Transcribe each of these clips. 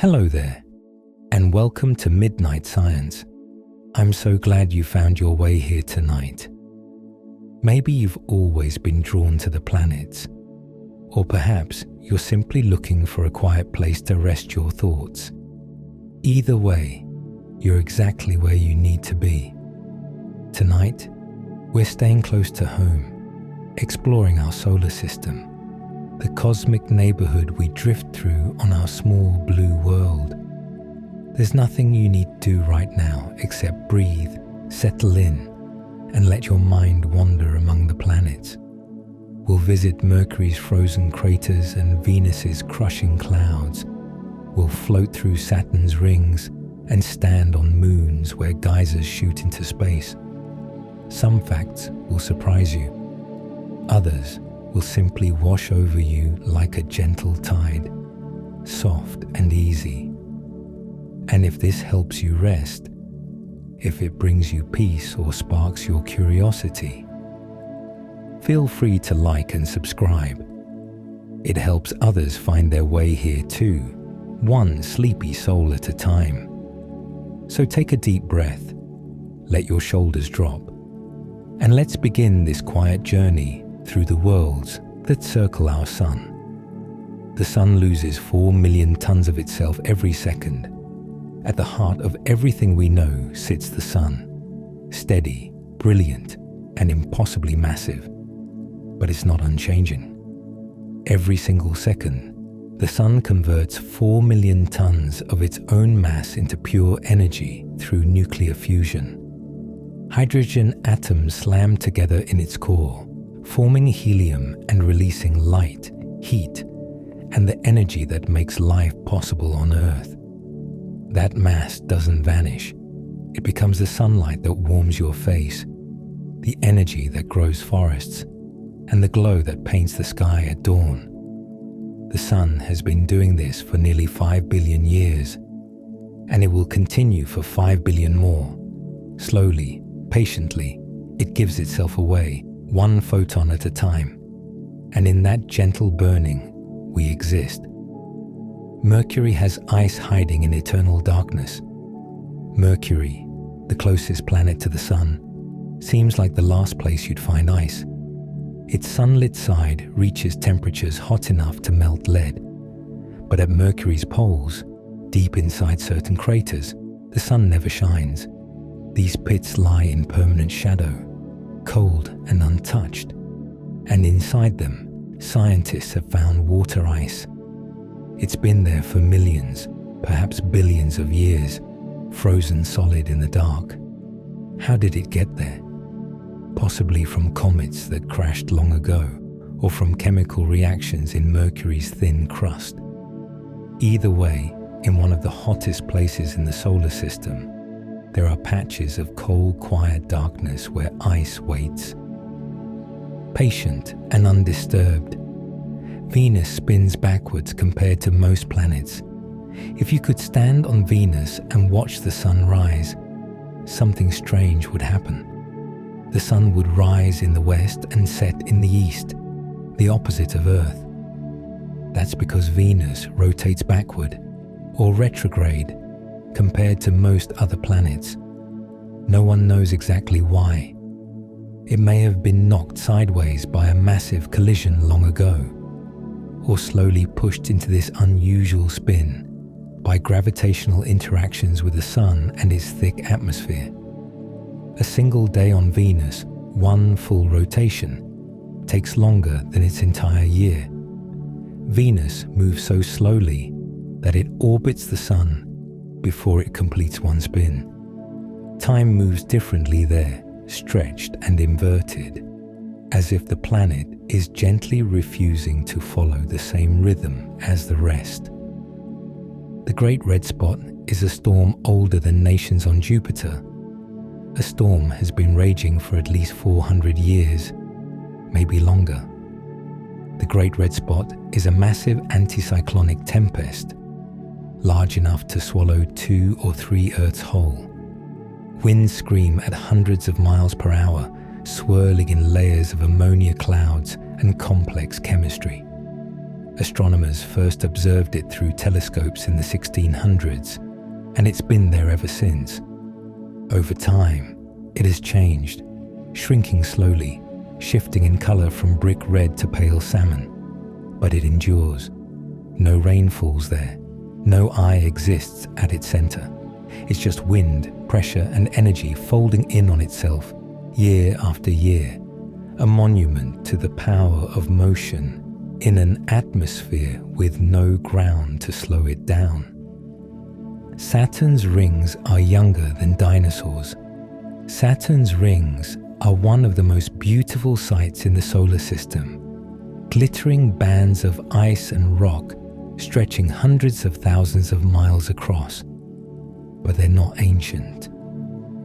Hello there, and welcome to Midnight Science. I'm so glad you found your way here tonight. Maybe you've always been drawn to the planets, or perhaps you're simply looking for a quiet place to rest your thoughts. Either way, you're exactly where you need to be. Tonight, we're staying close to home, exploring our solar system, the cosmic neighborhood we drift through on our small blue world. There's nothing you need to do right now except breathe, settle in, and let your mind wander among the planets. We'll visit Mercury's frozen craters and Venus's crushing clouds. We'll float through Saturn's rings and stand on moons where geysers shoot into space. Some facts will surprise you. Others will simply wash over you like a gentle tide, soft and easy. And if this helps you rest, if it brings you peace or sparks your curiosity, feel free to like and subscribe. It helps others find their way here too, one sleepy soul at a time. So take a deep breath, let your shoulders drop, and let's begin this quiet journey through the worlds that circle our sun. The sun loses 4 million tons of itself every second. At the heart of everything we know sits the sun, steady, brilliant, and impossibly massive. But it's not unchanging. Every single second, the sun converts 4 million tons of its own mass into pure energy through nuclear fusion. Hydrogen atoms slam together in its core, forming helium and releasing light, heat, and the energy that makes life possible on Earth. That mass doesn't vanish. It becomes the sunlight that warms your face, the energy that grows forests, and the glow that paints the sky at dawn. The sun has been doing this for nearly 5 billion years, and it will continue for 5 billion more. Slowly, patiently, it gives itself away, one photon at a time, and in that gentle burning, we exist. Mercury has ice hiding in eternal darkness. Mercury, the closest planet to the sun, seems like the last place you'd find ice. Its sunlit side reaches temperatures hot enough to melt lead. But at Mercury's poles, deep inside certain craters, the sun never shines. These pits lie in permanent shadow, cold and untouched, and inside them, scientists have found water ice. It's been there for millions, perhaps billions of years, frozen solid in the dark. How did it get there? Possibly from comets that crashed long ago, or from chemical reactions in Mercury's thin crust. Either way, in one of the hottest places in the solar system, there are patches of cold, quiet darkness where ice waits. Patient and undisturbed, Venus spins backwards compared to most planets. If you could stand on Venus and watch the sun rise, something strange would happen. The sun would rise in the west and set in the east, the opposite of Earth. That's because Venus rotates backward, or retrograde, compared to most other planets. No one knows exactly why. It may have been knocked sideways by a massive collision long ago, or slowly pushed into this unusual spin by gravitational interactions with the sun and its thick atmosphere. A single day on Venus, one full rotation, takes longer than its entire year. Venus moves so slowly that it orbits the sun before it completes one spin. Time moves differently there, stretched and inverted, as if the planet is gently refusing to follow the same rhythm as the rest. The Great Red Spot is a storm older than nations on Jupiter. A storm has been raging for at least 400 years, maybe longer. The Great Red Spot is a massive anticyclonic tempest, large enough to swallow 2 or 3 Earths whole. Winds scream at hundreds of miles per hour, swirling in layers of ammonia clouds and complex chemistry. Astronomers first observed it through telescopes in the 1600s, and it's been there ever since. Over time, it has changed, shrinking slowly, shifting in color from brick red to pale salmon. But it endures. No rain falls there. No eye exists at its center. It's just wind, pressure, and energy folding in on itself, year after year, a monument to the power of motion in an atmosphere with no ground to slow it down. Saturn's rings are younger than dinosaurs. Saturn's rings are one of the most beautiful sights in the solar system. Glittering bands of ice and rock stretching hundreds of thousands of miles across. But they're not ancient.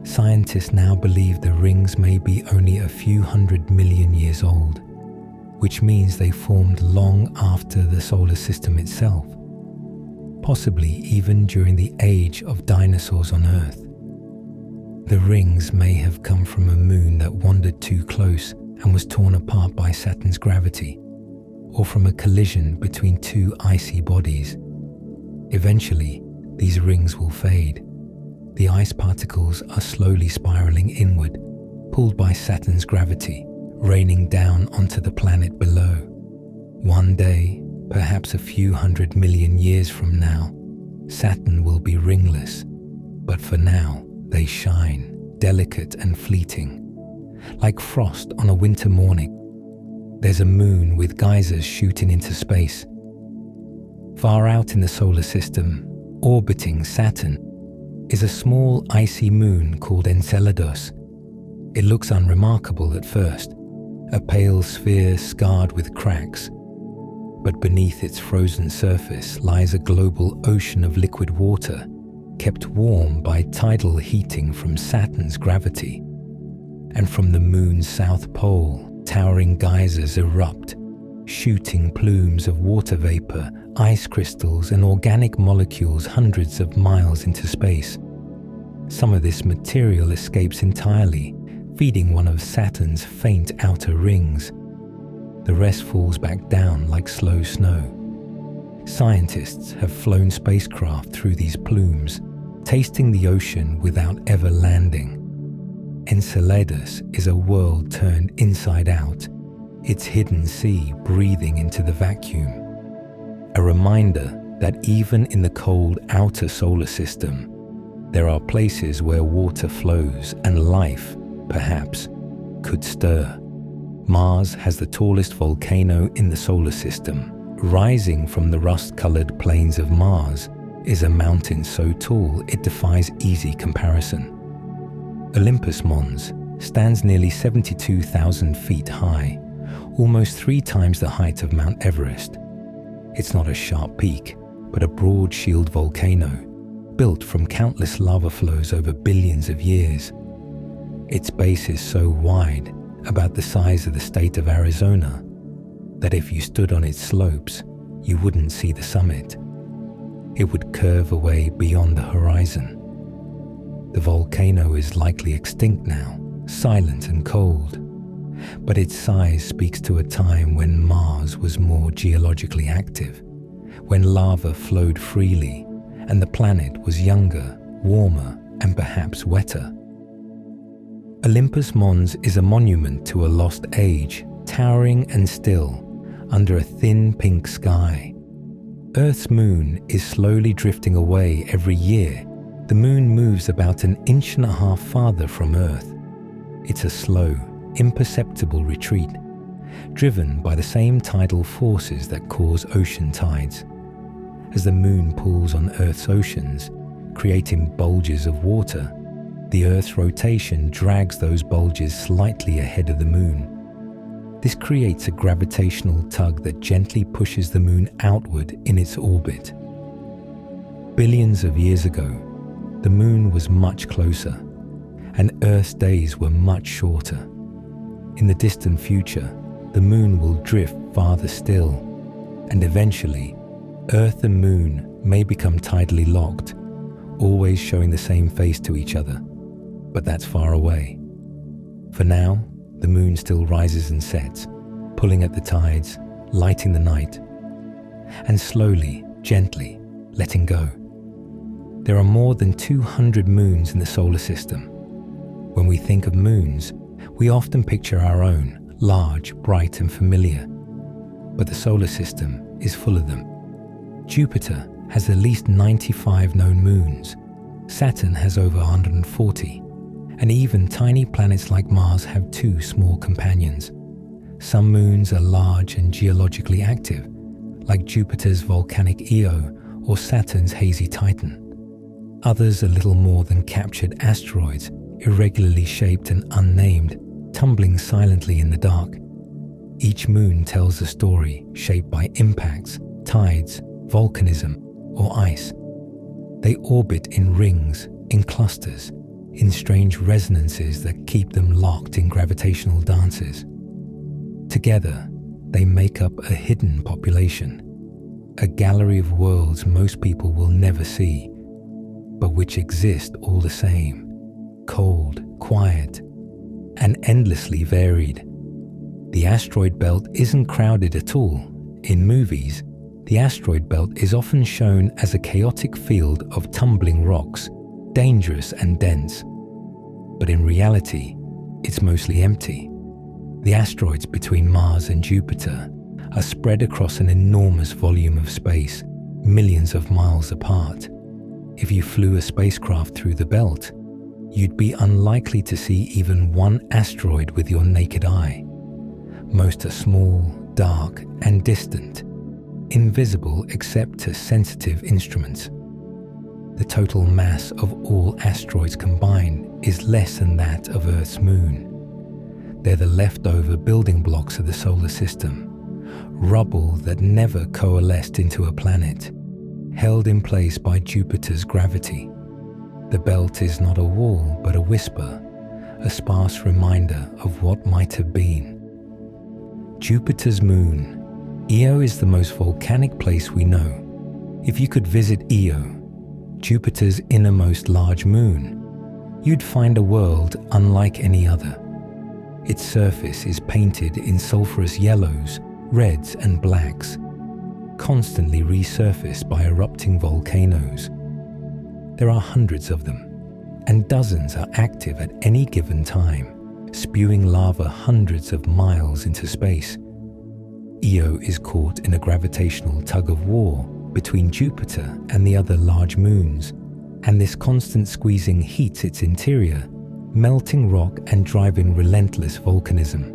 Scientists now believe the rings may be only a few 100 million years old, which means they formed long after the solar system itself, possibly even during the age of dinosaurs on Earth. The rings may have come from a moon that wandered too close and was torn apart by Saturn's gravity, or from a collision between two icy bodies. Eventually, these rings will fade. The ice particles are slowly spiraling inward, pulled by Saturn's gravity, raining down onto the planet below. One day, perhaps a few 100 million years from now, Saturn will be ringless, but for now, they shine, delicate and fleeting. Like frost on a winter morning, there's a moon with geysers shooting into space. Far out in the solar system, orbiting Saturn, is a small icy moon called Enceladus. It looks unremarkable at first, a pale sphere scarred with cracks. But beneath its frozen surface lies a global ocean of liquid water, kept warm by tidal heating from Saturn's gravity. And from the moon's south pole, towering geysers erupt, shooting plumes of water vapor, ice crystals, and organic molecules hundreds of miles into space. Some of this material escapes entirely, feeding one of Saturn's faint outer rings. The rest falls back down like slow snow. Scientists have flown spacecraft through these plumes, tasting the ocean without ever landing. Enceladus is a world turned inside out, its hidden sea breathing into the vacuum. A reminder that even in the cold outer solar system, there are places where water flows and life, perhaps, could stir. Mars has the tallest volcano in the solar system. Rising from the rust-colored plains of Mars is a mountain so tall it defies easy comparison. Olympus Mons stands nearly 72,000 feet high, almost 3 times the height of Mount Everest. It's not a sharp peak, but a broad shield volcano, built from countless lava flows over billions of years. Its base is so wide, about the size of the state of Arizona, that if you stood on its slopes, you wouldn't see the summit. It would curve away beyond the horizon. The volcano is likely extinct now, silent and cold, but its size speaks to a time when Mars was more geologically active, when lava flowed freely and the planet was younger, warmer, and perhaps wetter. Olympus Mons is a monument to a lost age, towering and still, under a thin pink sky. Earth's moon is slowly drifting away every year. The moon moves about 1.5 inches farther from Earth. It's a slow, imperceptible retreat, driven by the same tidal forces that cause ocean tides. As the moon pulls on Earth's oceans, creating bulges of water, the Earth's rotation drags those bulges slightly ahead of the moon. This creates a gravitational tug that gently pushes the moon outward in its orbit. Billions of years ago, the moon was much closer, and Earth's days were much shorter. In the distant future, the moon will drift farther still, and eventually, Earth and moon may become tidally locked, always showing the same face to each other. But that's far away. For now, the moon still rises and sets, pulling at the tides, lighting the night. and slowly, gently letting go. There are more than 200 moons in the solar system. When we think of moons, we often picture our own, large, bright and familiar. But the solar system is full of them. Jupiter has at least 95 known moons. Saturn has over 140. And even tiny planets like Mars have 2 small companions. Some moons are large and geologically active, like Jupiter's volcanic Io or Saturn's hazy Titan. Others are little more than captured asteroids, irregularly shaped and unnamed, tumbling silently in the dark. Each moon tells a story shaped by impacts, tides, volcanism, or ice. They orbit in rings, in clusters, in strange resonances that keep them locked in gravitational dances. Together, they make up a hidden population, a gallery of worlds most people will never see, but which exist all the same, cold, quiet, and endlessly varied. The asteroid belt isn't crowded at all. In movies, the asteroid belt is often shown as a chaotic field of tumbling rocks, dangerous and dense. But in reality, it's mostly empty. The asteroids between Mars and Jupiter are spread across an enormous volume of space, millions of miles apart. If you flew a spacecraft through the belt, you'd be unlikely to see even one asteroid with your naked eye. Most are small, dark, and distant, invisible except to sensitive instruments. The total mass of all asteroids combined is less than that of Earth's moon. They're the leftover building blocks of the solar system, rubble that never coalesced into a planet, held in place by Jupiter's gravity. The belt is not a wall, but a whisper, a sparse reminder of what might have been. Jupiter's moon. Io is the most volcanic place we know. If you could visit Io, Jupiter's innermost large moon, you'd find a world unlike any other. Its surface is painted in sulfurous yellows, reds and blacks, constantly resurfaced by erupting volcanoes. There are hundreds of them, and dozens are active at any given time, spewing lava hundreds of miles into space. Io is caught in a gravitational tug-of-war between Jupiter and the other large moons, and this constant squeezing heats its interior, melting rock and driving relentless volcanism.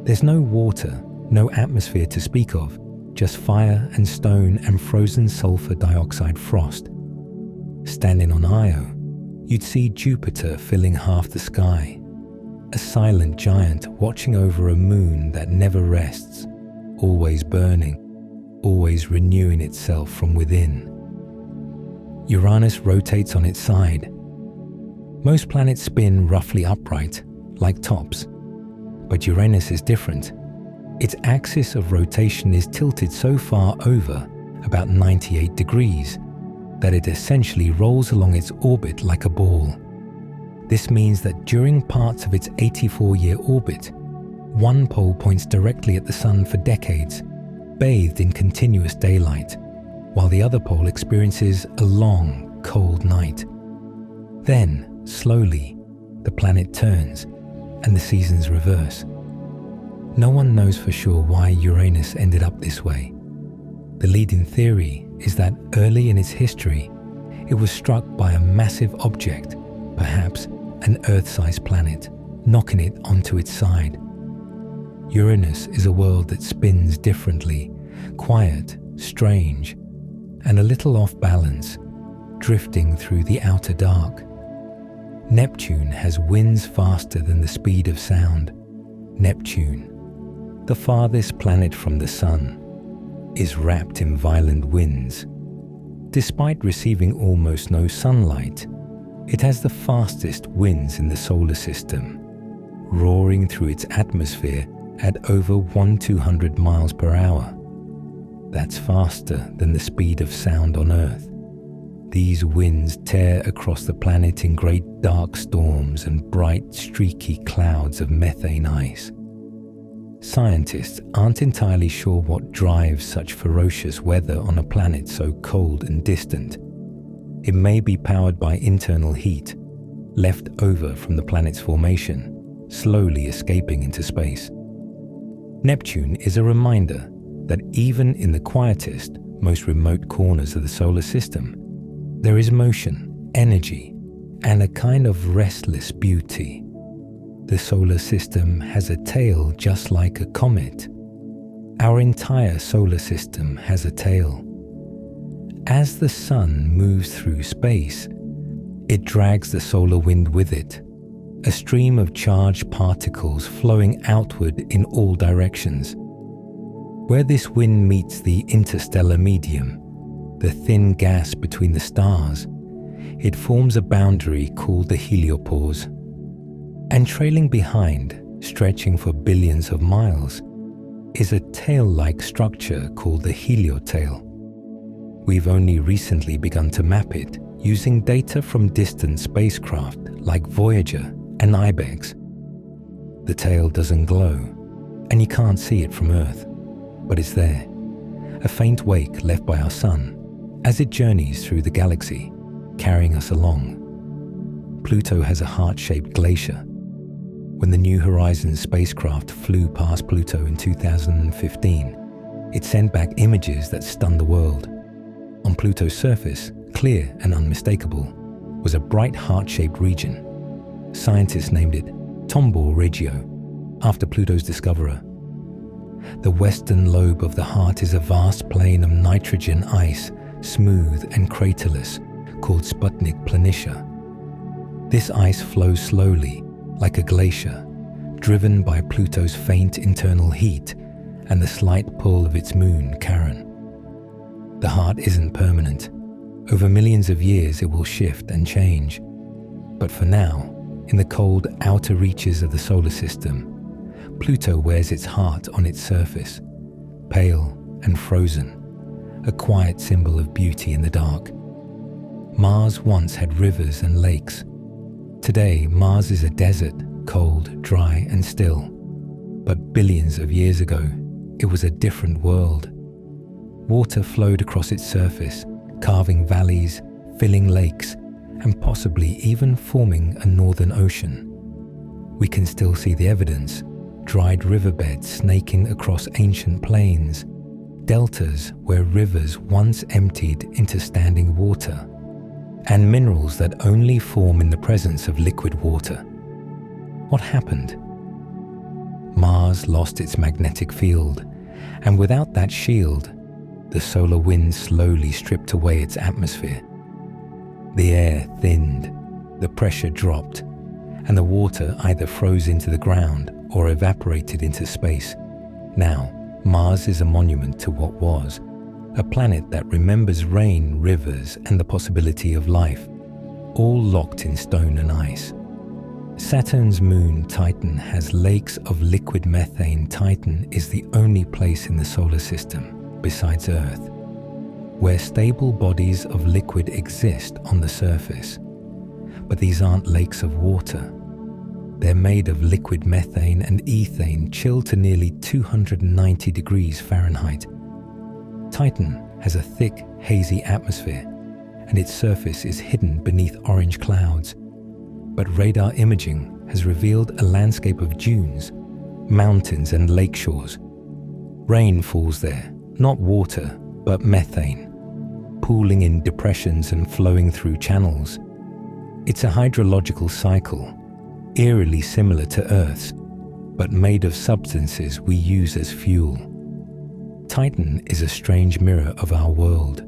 There's no water, no atmosphere to speak of, just fire and stone and frozen sulfur dioxide frost. Standing on Io, you'd see Jupiter filling half the sky, a silent giant watching over a moon that never rests, always burning, always renewing itself from within. Uranus rotates on its side. Most planets spin roughly upright, like tops, but Uranus is different. Its axis of rotation is tilted so far over, about 98 degrees, that it essentially rolls along its orbit like a ball. This means that during parts of its 84-year orbit, one pole points directly at the sun for decades, bathed in continuous daylight, while the other pole experiences a long, cold night. Then, slowly, the planet turns and the seasons reverse. No one knows for sure why Uranus ended up this way. The leading theory is that early in its history, it was struck by a massive object, perhaps an Earth-sized planet, knocking it onto its side. Uranus is a world that spins differently, quiet, strange, and a little off balance, drifting through the outer dark. Neptune has winds faster than the speed of sound. Neptune, the farthest planet from the Sun, is wrapped in violent winds. Despite receiving almost no sunlight, it has the fastest winds in the solar system, roaring through its atmosphere at over 1,200 miles per hour. That's faster than the speed of sound on Earth. These winds tear across the planet in great dark storms and bright streaky clouds of methane ice. Scientists aren't entirely sure what drives such ferocious weather on a planet so cold and distant. It may be powered by internal heat, left over from the planet's formation, slowly escaping into space. Neptune is a reminder that even in the quietest, most remote corners of the solar system, there is motion, energy, and a kind of restless beauty. The solar system has a tail just like a comet. Our entire solar system has a tail. As the sun moves through space, it drags the solar wind with it, a stream of charged particles flowing outward in all directions. Where this wind meets the interstellar medium, the thin gas between the stars, it forms a boundary called the heliopause. And trailing behind, stretching for billions of miles, is a tail-like structure called the heliotail. We've only recently begun to map it using data from distant spacecraft like Voyager and Ibex. The tail doesn't glow, and you can't see it from Earth, but it's there, a faint wake left by our sun as it journeys through the galaxy, carrying us along. Pluto has a heart-shaped glacier. When the New Horizons spacecraft flew past Pluto in 2015, it sent back images that stunned the world. On Pluto's surface, clear and unmistakable, was a bright heart-shaped region. Scientists named it Tombaugh Regio, after Pluto's discoverer. The western lobe of the heart is a vast plain of nitrogen ice, smooth and craterless, called Sputnik Planitia. This ice flows slowly, like a glacier, driven by Pluto's faint internal heat and the slight pull of its moon, Charon. The heart isn't permanent. Over millions of years it will shift and change. But for now, in the cold outer reaches of the solar system, Pluto wears its heart on its surface, pale and frozen, a quiet symbol of beauty in the dark. Mars once had rivers and lakes. Today, Mars is a desert, cold, dry, and still. But billions of years ago, it was a different world. Water flowed across its surface, carving valleys, filling lakes, and possibly even forming a northern ocean. We can still see the evidence: dried riverbeds snaking across ancient plains, deltas where rivers once emptied into standing water, and minerals that only form in the presence of liquid water. What happened? Mars lost its magnetic field, and without that shield, the solar wind slowly stripped away its atmosphere. The air thinned, the pressure dropped, and the water either froze into the ground or evaporated into space. Now, Mars is a monument to what was, a planet that remembers rain, rivers, and the possibility of life, all locked in stone and ice. Saturn's moon, Titan, has lakes of liquid methane. Titan is the only place in the solar system, besides Earth, where stable bodies of liquid exist on the surface. But these aren't lakes of water. They're made of liquid methane and ethane chilled to nearly 290 degrees Fahrenheit. Titan has a thick, hazy atmosphere, and its surface is hidden beneath orange clouds. But radar imaging has revealed a landscape of dunes, mountains, and lake shores. Rain falls there, not water, but methane, pooling in depressions and flowing through channels. It's a hydrological cycle, eerily similar to Earth's, but made of substances we use as fuel. Titan is a strange mirror of our world,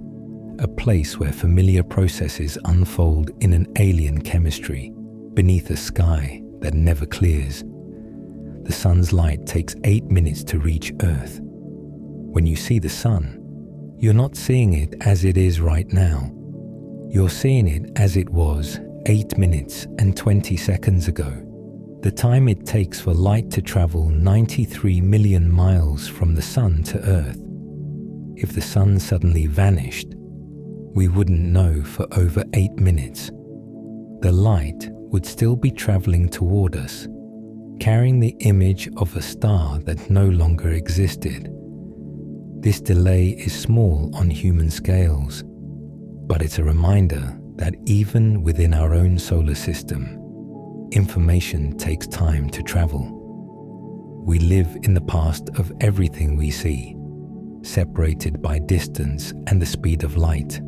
a place where familiar processes unfold in an alien chemistry, beneath a sky that never clears. The sun's light takes 8 minutes to reach Earth. When you see the sun, you're not seeing it as it is right now. You're seeing it as it was 8 minutes and 20 seconds ago, the time it takes for light to travel 93 million miles from the sun to Earth. If the sun suddenly vanished, we wouldn't know for over 8 minutes. The light would still be traveling toward us, carrying the image of a star that no longer existed. This delay is small on human scales, but it's a reminder that even within our own solar system, information takes time to travel. We live in the past of everything we see, separated by distance and the speed of light,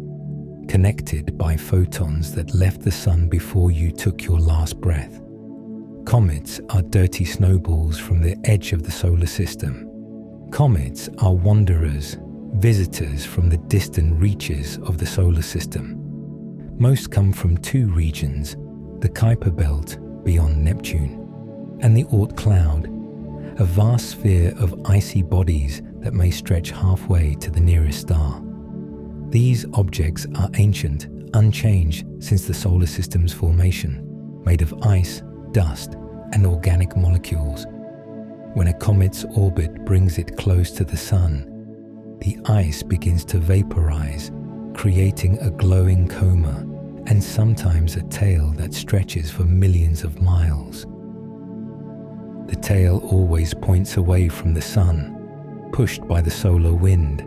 connected by photons that left the sun before you took your last breath. Comets are dirty snowballs from the edge of the solar system. Comets are wanderers, visitors from the distant reaches of the solar system. Most come from two regions, the Kuiper Belt beyond Neptune, and the Oort cloud, a vast sphere of icy bodies that may stretch halfway to the nearest star. These objects are ancient, unchanged since the solar system's formation, made of ice, dust, and organic molecules. When a comet's orbit brings it close to the sun, the ice begins to vaporize, creating a glowing coma and sometimes a tail that stretches for millions of miles. The tail always points away from the sun, pushed by the solar wind.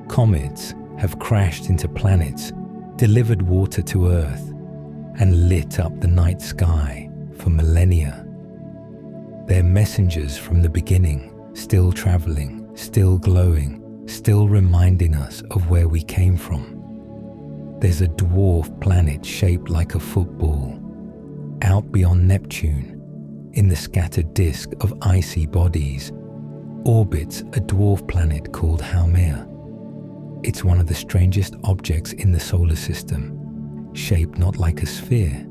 Comets have crashed into planets, delivered water to Earth, and lit up the night sky for millennia. They're messengers from the beginning, still traveling, still glowing, still reminding us of where we came from. There's a dwarf planet shaped like a football, out beyond Neptune, in the scattered disk of icy bodies, orbits a dwarf planet called Haumea. It's one of the strangest objects in the solar system, shaped not like a sphere,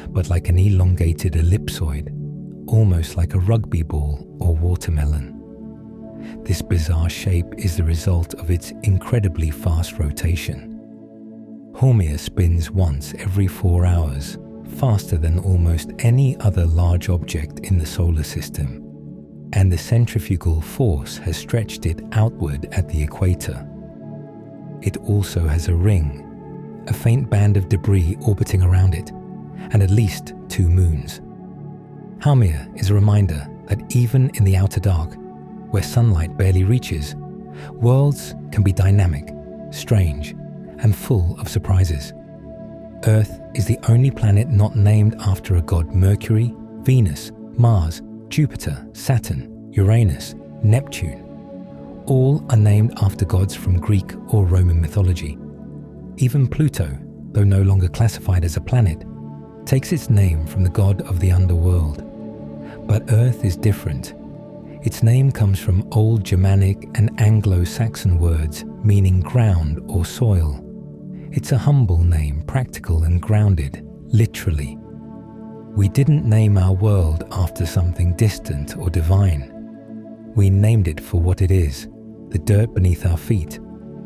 but like an elongated ellipsoid, almost like a rugby ball or watermelon. This bizarre shape is the result of its incredibly fast rotation. Haumea spins once every 4 hours, faster than almost any other large object in the solar system, and the centrifugal force has stretched it outward at the equator. It also has a ring, a faint band of debris orbiting around it, and at least 2 moons. Haumea is a reminder that even in the outer dark, where sunlight barely reaches, worlds can be dynamic, strange, and full of surprises. Earth is the only planet not named after a god. Mercury, Venus, Mars, Jupiter, Saturn, Uranus, Neptune, all are named after gods from Greek or Roman mythology. Even Pluto, though no longer classified as a planet, takes its name from the god of the underworld. But Earth is different. Its name comes from Old Germanic and Anglo-Saxon words meaning ground or soil. It's a humble name, practical and grounded, literally. We didn't name our world after something distant or divine. We named it for what it is, the dirt beneath our feet,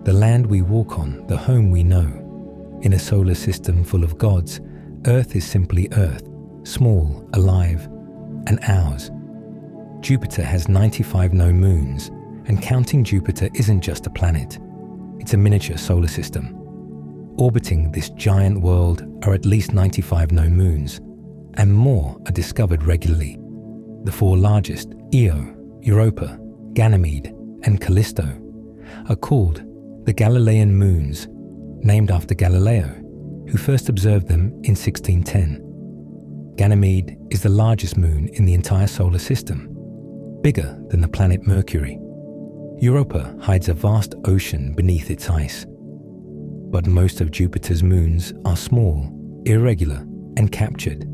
the land we walk on, the home we know. In a solar system full of gods, Earth is simply Earth, small, alive, and ours. Jupiter has 95 known moons, and counting Jupiter isn't just a planet. It's a miniature solar system. Orbiting this giant world are at least 95 known moons, and more are discovered regularly. The 4 largest, Io, Europa, Ganymede, and Callisto, are called the Galilean moons, named after Galileo, who first observed them in 1610. Ganymede is the largest moon in the entire solar system, bigger than the planet Mercury. Europa hides a vast ocean beneath its ice. But most of Jupiter's moons are small, irregular, and captured,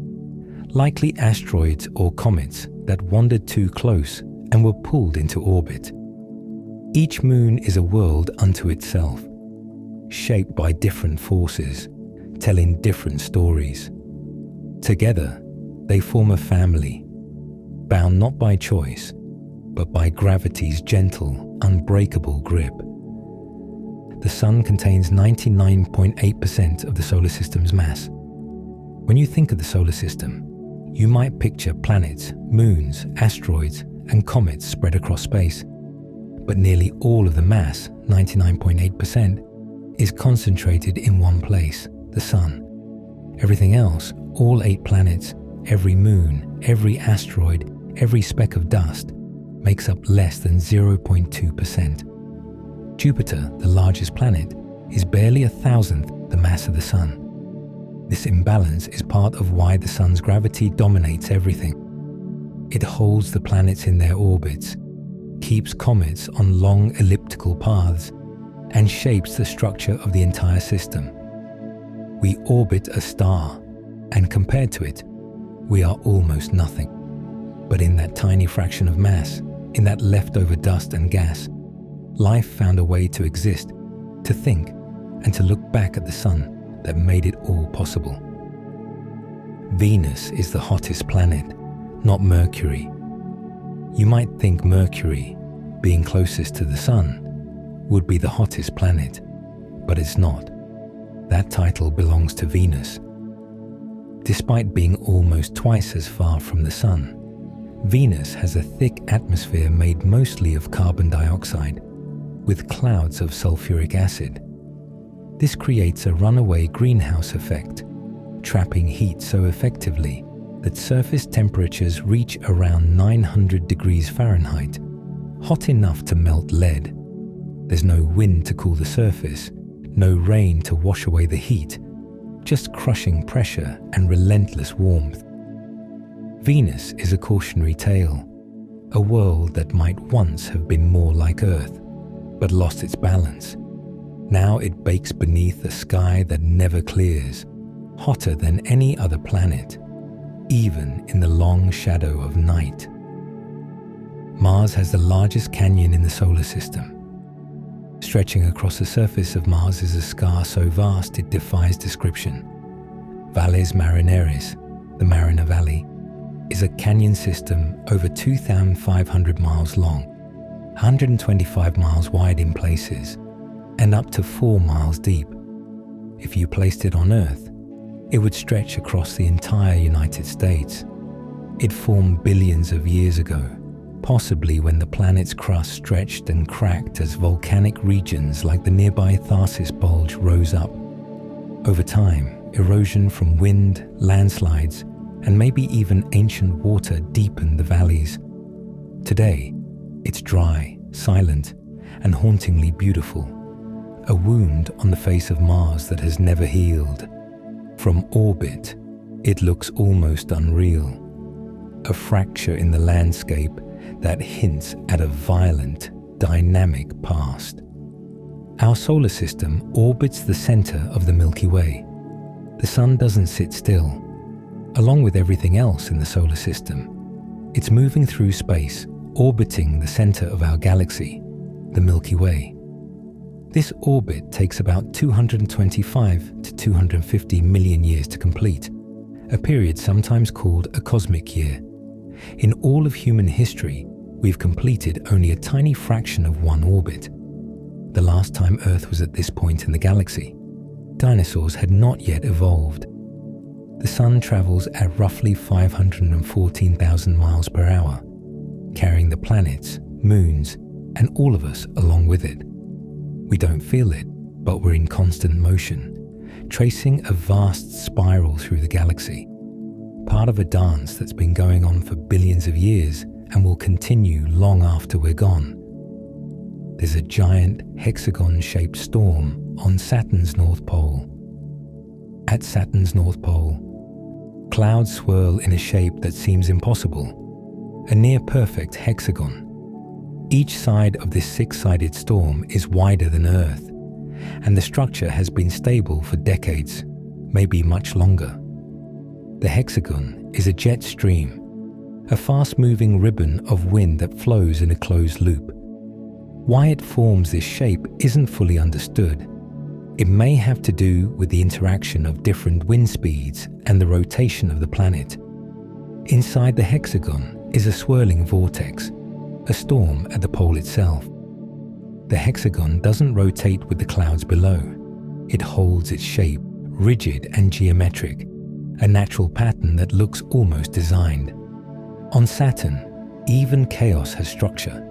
likely asteroids or comets that wandered too close and were pulled into orbit. Each moon is a world unto itself, shaped by different forces, telling different stories. Together, they form a family, bound not by choice, but by gravity's gentle, unbreakable grip. The Sun contains 99.8% of the solar system's mass. When you think of the solar system, you might picture planets, moons, asteroids, and comets spread across space. But nearly all of the mass, 99.8%, is concentrated in one place, the Sun. Everything else, all 8 planets, every moon, every asteroid, every speck of dust makes up less than 0.2%. Jupiter, the largest planet, is barely 1,000th the mass of the Sun. This imbalance is part of why the Sun's gravity dominates everything. It holds the planets in their orbits, keeps comets on long elliptical paths, and shapes the structure of the entire system. We orbit a star, and compared to it, we are almost nothing. But in that tiny fraction of mass, in that leftover dust and gas, life found a way to exist, to think, and to look back at the Sun that made it all possible. Venus is the hottest planet, not Mercury. You might think Mercury, being closest to the Sun, would be the hottest planet, but it's not. That title belongs to Venus. Despite being almost twice as far from the Sun, Venus has a thick atmosphere made mostly of carbon dioxide, with clouds of sulfuric acid. This creates a runaway greenhouse effect, trapping heat so effectively that surface temperatures reach around 900 degrees Fahrenheit, hot enough to melt lead. There's no wind to cool the surface, no rain to wash away the heat, just crushing pressure and relentless warmth. Venus is a cautionary tale, a world that might once have been more like Earth, but lost its balance. Now it bakes beneath a sky that never clears, hotter than any other planet, even in the long shadow of night. Mars has the largest canyon in the solar system. Stretching across the surface of Mars is a scar so vast it defies description. Valles Marineris, the Mariner Valley, is a canyon system over 2,500 miles long, 125 miles wide in places, and up to 4 miles deep. If you placed it on Earth, it would stretch across the entire United States. It formed billions of years ago, possibly when the planet's crust stretched and cracked as volcanic regions like the nearby Tharsis Bulge rose up. Over time, erosion from wind, landslides, and maybe even ancient water deepened the valleys. Today, it's dry, silent, and hauntingly beautiful, a wound on the face of Mars that has never healed. From orbit, it looks almost unreal, a fracture in the landscape that hints at a violent, dynamic past. Our solar system orbits the center of the Milky Way. The Sun doesn't sit still. Along with everything else in the solar system, it's moving through space, orbiting the center of our galaxy, the Milky Way. This orbit takes about 225 to 250 million years to complete, a period sometimes called a cosmic year. In all of human history, we've completed only a tiny fraction of one orbit. The last time Earth was at this point in the galaxy, dinosaurs had not yet evolved. The Sun travels at roughly 514,000 miles per hour, carrying the planets, moons, and all of us along with it. We don't feel it, but we're in constant motion, tracing a vast spiral through the galaxy, part of a dance that's been going on for billions of years and will continue long after we're gone. There's a giant hexagon-shaped storm on Saturn's North Pole. At Saturn's North Pole, clouds swirl in a shape that seems impossible, a near-perfect hexagon. Each side of this six-sided storm is wider than Earth, and the structure has been stable for decades, maybe much longer. The hexagon is a jet stream, a fast-moving ribbon of wind that flows in a closed loop. Why it forms this shape isn't fully understood. It may have to do with the interaction of different wind speeds and the rotation of the planet. Inside the hexagon is a swirling vortex, a storm at the pole itself. The hexagon doesn't rotate with the clouds below. It holds its shape, rigid and geometric, a natural pattern that looks almost designed. On Saturn, even chaos has structure,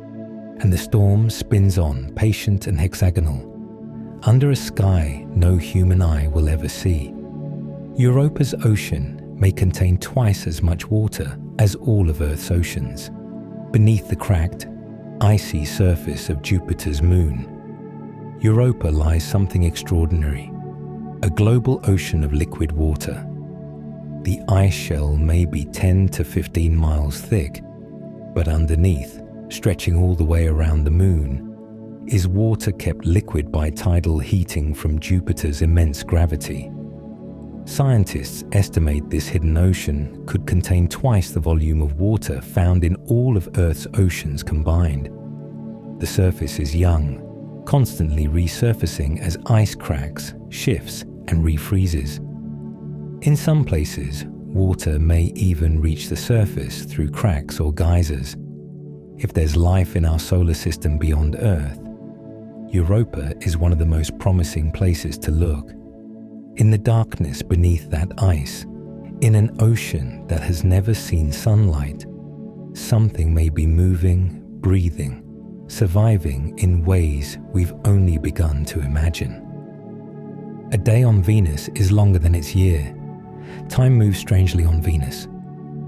and the storm spins on, patient and hexagonal, under a sky no human eye will ever see. Europa's ocean may contain twice as much water as all of Earth's oceans. Beneath the cracked, icy surface of Jupiter's moon, Europa lies something extraordinary, a global ocean of liquid water. The ice shell may be 10 to 15 miles thick, but underneath, stretching all the way around the moon, is water kept liquid by tidal heating from Jupiter's immense gravity. Scientists estimate this hidden ocean could contain twice the volume of water found in all of Earth's oceans combined. The surface is young, constantly resurfacing as ice cracks, shifts, and refreezes. In some places, water may even reach the surface through cracks or geysers. If there's life in our solar system beyond Earth, Europa is one of the most promising places to look. In the darkness beneath that ice, in an ocean that has never seen sunlight, something may be moving, breathing, surviving in ways we've only begun to imagine. A day on Venus is longer than its year. Time moves strangely on Venus.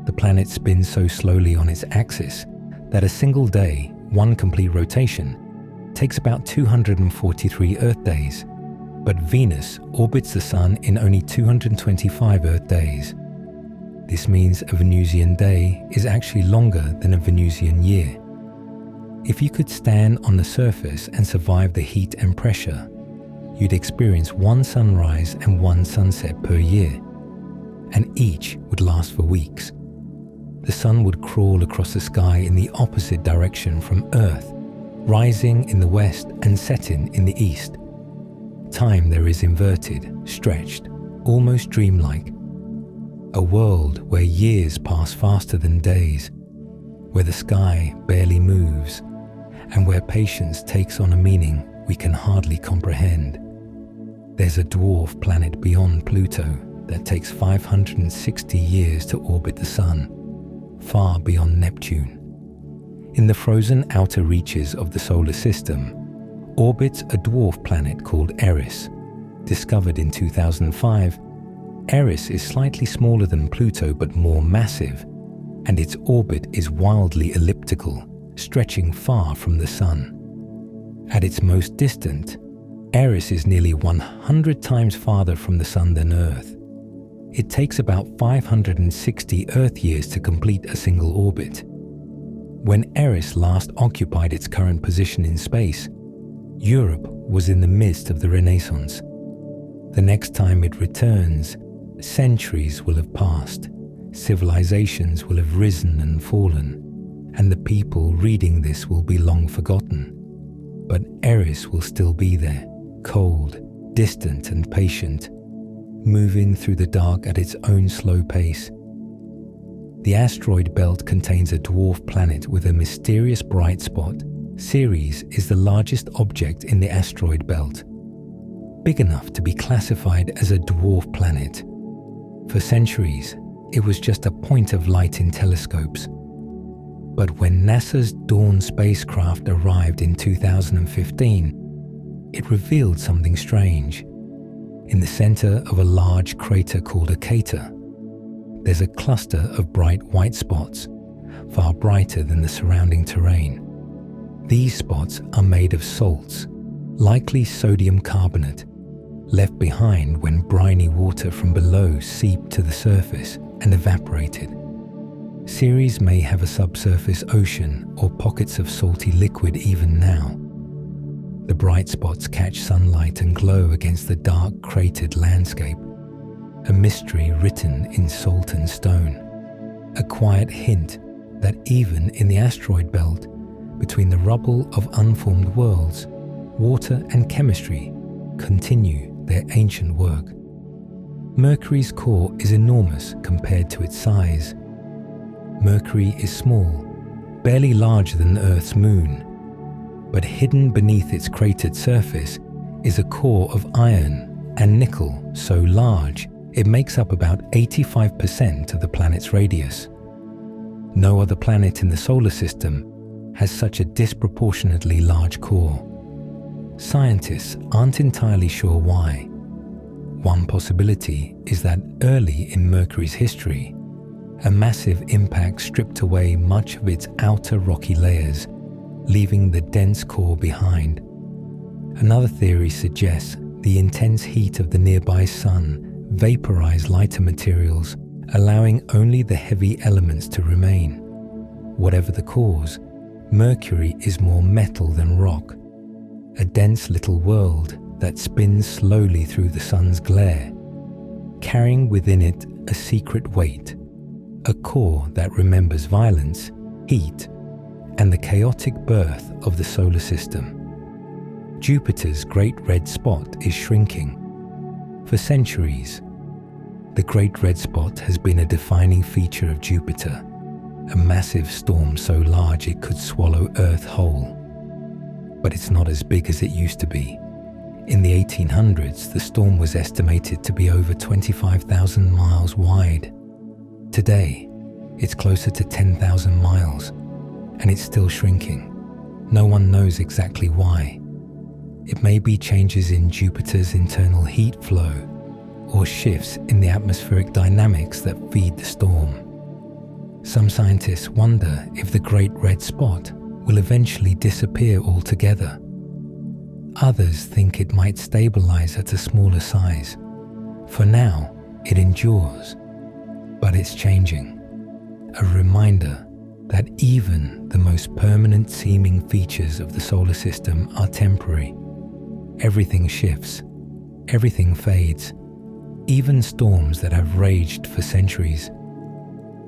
The planet spins so slowly on its axis that a single day, one complete rotation, takes about 243 Earth days, but Venus orbits the Sun in only 225 Earth days. This means a Venusian day is actually longer than a Venusian year. If you could stand on the surface and survive the heat and pressure, you'd experience one sunrise and one sunset per year, and each would last for weeks. The Sun would crawl across the sky in the opposite direction from Earth, rising in the west and setting in the east. Time there is inverted, stretched, almost dreamlike. A world where years pass faster than days, where the sky barely moves, and where patience takes on a meaning we can hardly comprehend. There's a dwarf planet beyond Pluto that takes 560 years to orbit the Sun, far beyond Neptune. In the frozen outer reaches of the solar system, orbits a dwarf planet called Eris. Discovered in 2005, Eris is slightly smaller than Pluto but more massive, and its orbit is wildly elliptical, stretching far from the Sun. At its most distant, Eris is nearly 100 times farther from the Sun than Earth. It takes about 560 Earth years to complete a single orbit. When Eris last occupied its current position in space, Europe was in the midst of the Renaissance. The next time it returns, centuries will have passed, civilizations will have risen and fallen, and the people reading this will be long forgotten. But Eris will still be there, cold, distant and patient, moving through the dark at its own slow pace. The asteroid belt contains a dwarf planet with a mysterious bright spot. Ceres is the largest object in the asteroid belt, big enough to be classified as a dwarf planet. For centuries, it was just a point of light in telescopes. But when NASA's Dawn spacecraft arrived in 2015, it revealed something strange. In the center of a large crater called a crater, there's a cluster of bright white spots, far brighter than the surrounding terrain. These spots are made of salts, likely sodium carbonate, left behind when briny water from below seeped to the surface and evaporated. Ceres may have a subsurface ocean or pockets of salty liquid even now. The bright spots catch sunlight and glow against the dark cratered landscape, a mystery written in salt and stone, a quiet hint that even in the asteroid belt, between the rubble of unformed worlds, water and chemistry continue their ancient work. Mercury's core is enormous compared to its size. Mercury is small, barely larger than Earth's moon, but hidden beneath its cratered surface is a core of iron and nickel so large it makes up about 85% of the planet's radius. No other planet in the solar system has such a disproportionately large core. Scientists aren't entirely sure why. One possibility is that early in Mercury's history, A massive impact stripped away much of its outer rocky layers, leaving the dense core behind. Another theory suggests the intense heat of the nearby sun vaporized lighter materials, allowing only the heavy elements to remain. Whatever the cause, Mercury is more metal than rock, a dense little world that spins slowly through the sun's glare, carrying within it a secret weight, a core that remembers violence, heat, and the chaotic birth of the solar system. Jupiter's great red spot is shrinking. For centuries, the Great Red Spot has been a defining feature of Jupiter, a massive storm so large it could swallow Earth whole. But it's not as big as it used to be. In the 1800s, the storm was estimated to be over 25,000 miles wide. Today, it's closer to 10,000 miles, and it's still shrinking. No one knows exactly why. It may be changes in Jupiter's internal heat flow, or shifts in the atmospheric dynamics that feed the storm. Some scientists wonder if the Great Red Spot will eventually disappear altogether. Others think it might stabilize at a smaller size. For now, it endures, but it's changing. A reminder that even the most permanent seeming features of the solar system are temporary. Everything shifts, everything fades, even storms that have raged for centuries.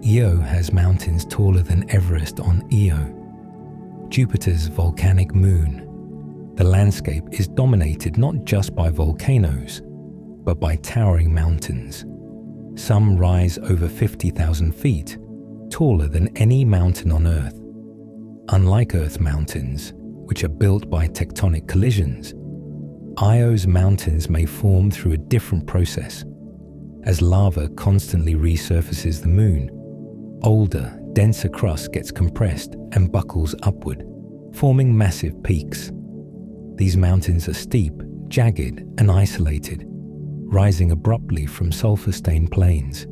Io has mountains taller than Everest on Io, Jupiter's volcanic moon. The landscape is dominated not just by volcanoes, but by towering mountains. Some rise over 50,000 feet, taller than any mountain on Earth. Unlike Earth mountains, which are built by tectonic collisions, Io's mountains may form through a different process. As lava constantly resurfaces the moon, older, denser crust gets compressed and buckles upward, forming massive peaks. These mountains are steep, jagged, and isolated, rising abruptly from sulfur-stained plains.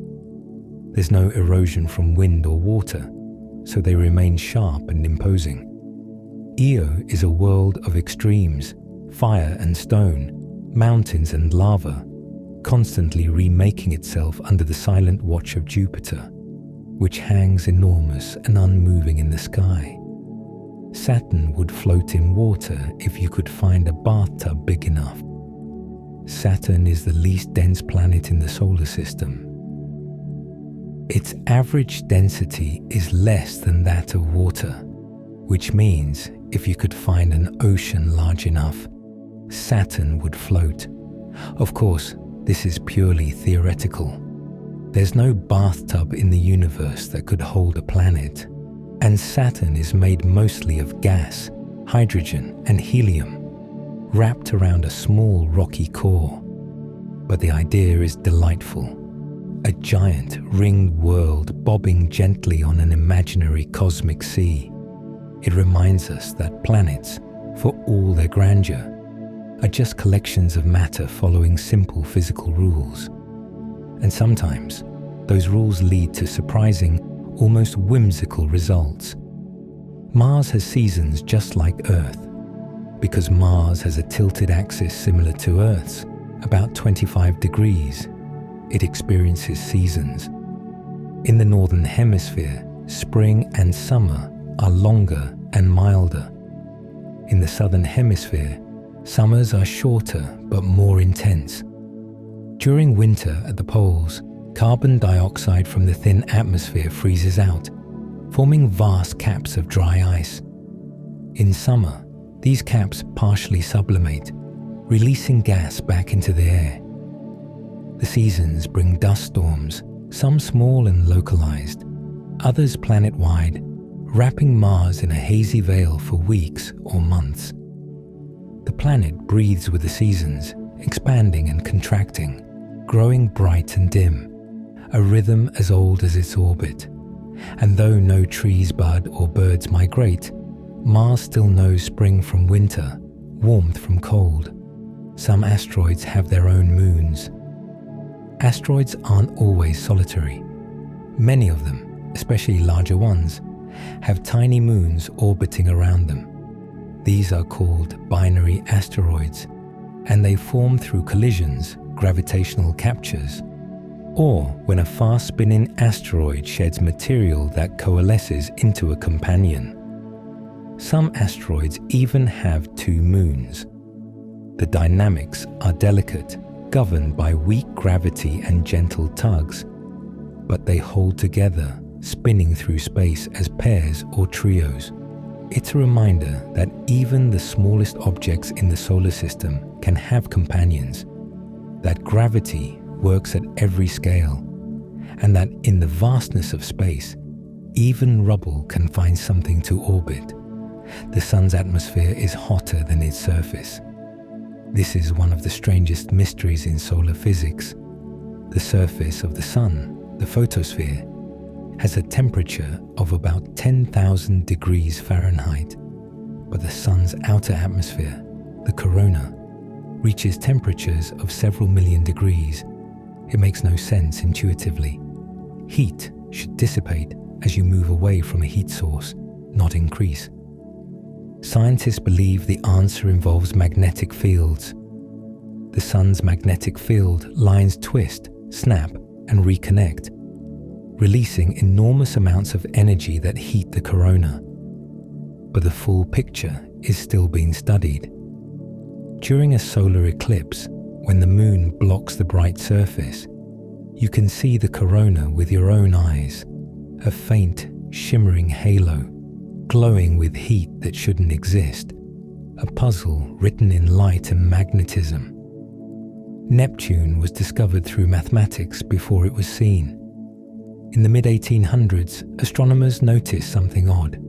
There's no erosion from wind or water, so they remain sharp and imposing. Io is a world of extremes, fire and stone, mountains and lava, constantly remaking itself under the silent watch of Jupiter, which hangs enormous and unmoving in the sky. Saturn would float in water if you could find a bathtub big enough. Saturn is the least dense planet in the solar system. Its average density is less than that of water, which means if you could find an ocean large enough, Saturn would float. Of course, this is purely theoretical. There's no bathtub in the universe that could hold a planet, and Saturn is made mostly of gas, hydrogen, and helium, wrapped around a small rocky core. But the idea is delightful. A giant ringed world bobbing gently on an imaginary cosmic sea. It reminds us that planets, for all their grandeur, are just collections of matter following simple physical rules. And sometimes, those rules lead to surprising, almost whimsical results. Mars has seasons just like Earth. Because Mars has a tilted axis similar to Earth's, about 25 degrees, it experiences seasons. In the Northern Hemisphere, spring and summer are longer and milder. In the Southern Hemisphere, summers are shorter but more intense. During winter at the poles, carbon dioxide from the thin atmosphere freezes out, forming vast caps of dry ice. In summer, these caps partially sublimate, releasing gas back into the air. The seasons bring dust storms, some small and localized, others planet-wide, wrapping Mars in a hazy veil for weeks or months. The planet breathes with the seasons, expanding and contracting, growing bright and dim, a rhythm as old as its orbit. And though no trees bud or birds migrate, Mars still knows spring from winter, warmth from cold. Some asteroids have their own moons. Asteroids aren't always solitary. Many of them, especially larger ones, have tiny moons orbiting around them. These are called binary asteroids, and they form through collisions, gravitational captures, or when a fast-spinning asteroid sheds material that coalesces into a companion. Some asteroids even have two moons. The dynamics are delicate, governed by weak gravity and gentle tugs, but they hold together, spinning through space as pairs or trios. It's a reminder that even the smallest objects in the solar system can have companions, that gravity works at every scale, and that in the vastness of space, even rubble can find something to orbit. The sun's atmosphere is hotter than its surface. This is one of the strangest mysteries in solar physics. The surface of the sun, the photosphere, has a temperature of about 10,000 degrees Fahrenheit, but the sun's outer atmosphere, the corona, reaches temperatures of several million degrees. It makes no sense intuitively. Heat should dissipate as you move away from a heat source, not increase. Scientists believe the answer involves magnetic fields. The sun's magnetic field lines twist, snap, and reconnect, releasing enormous amounts of energy that heat the corona. But the full picture is still being studied. During a solar eclipse, when the moon blocks the bright surface, you can see the corona with your own eyes, a faint, shimmering halo, glowing with heat that shouldn't exist, a puzzle written in light and magnetism. Neptune was discovered through mathematics before it was seen. In the mid-1800s, astronomers noticed something odd.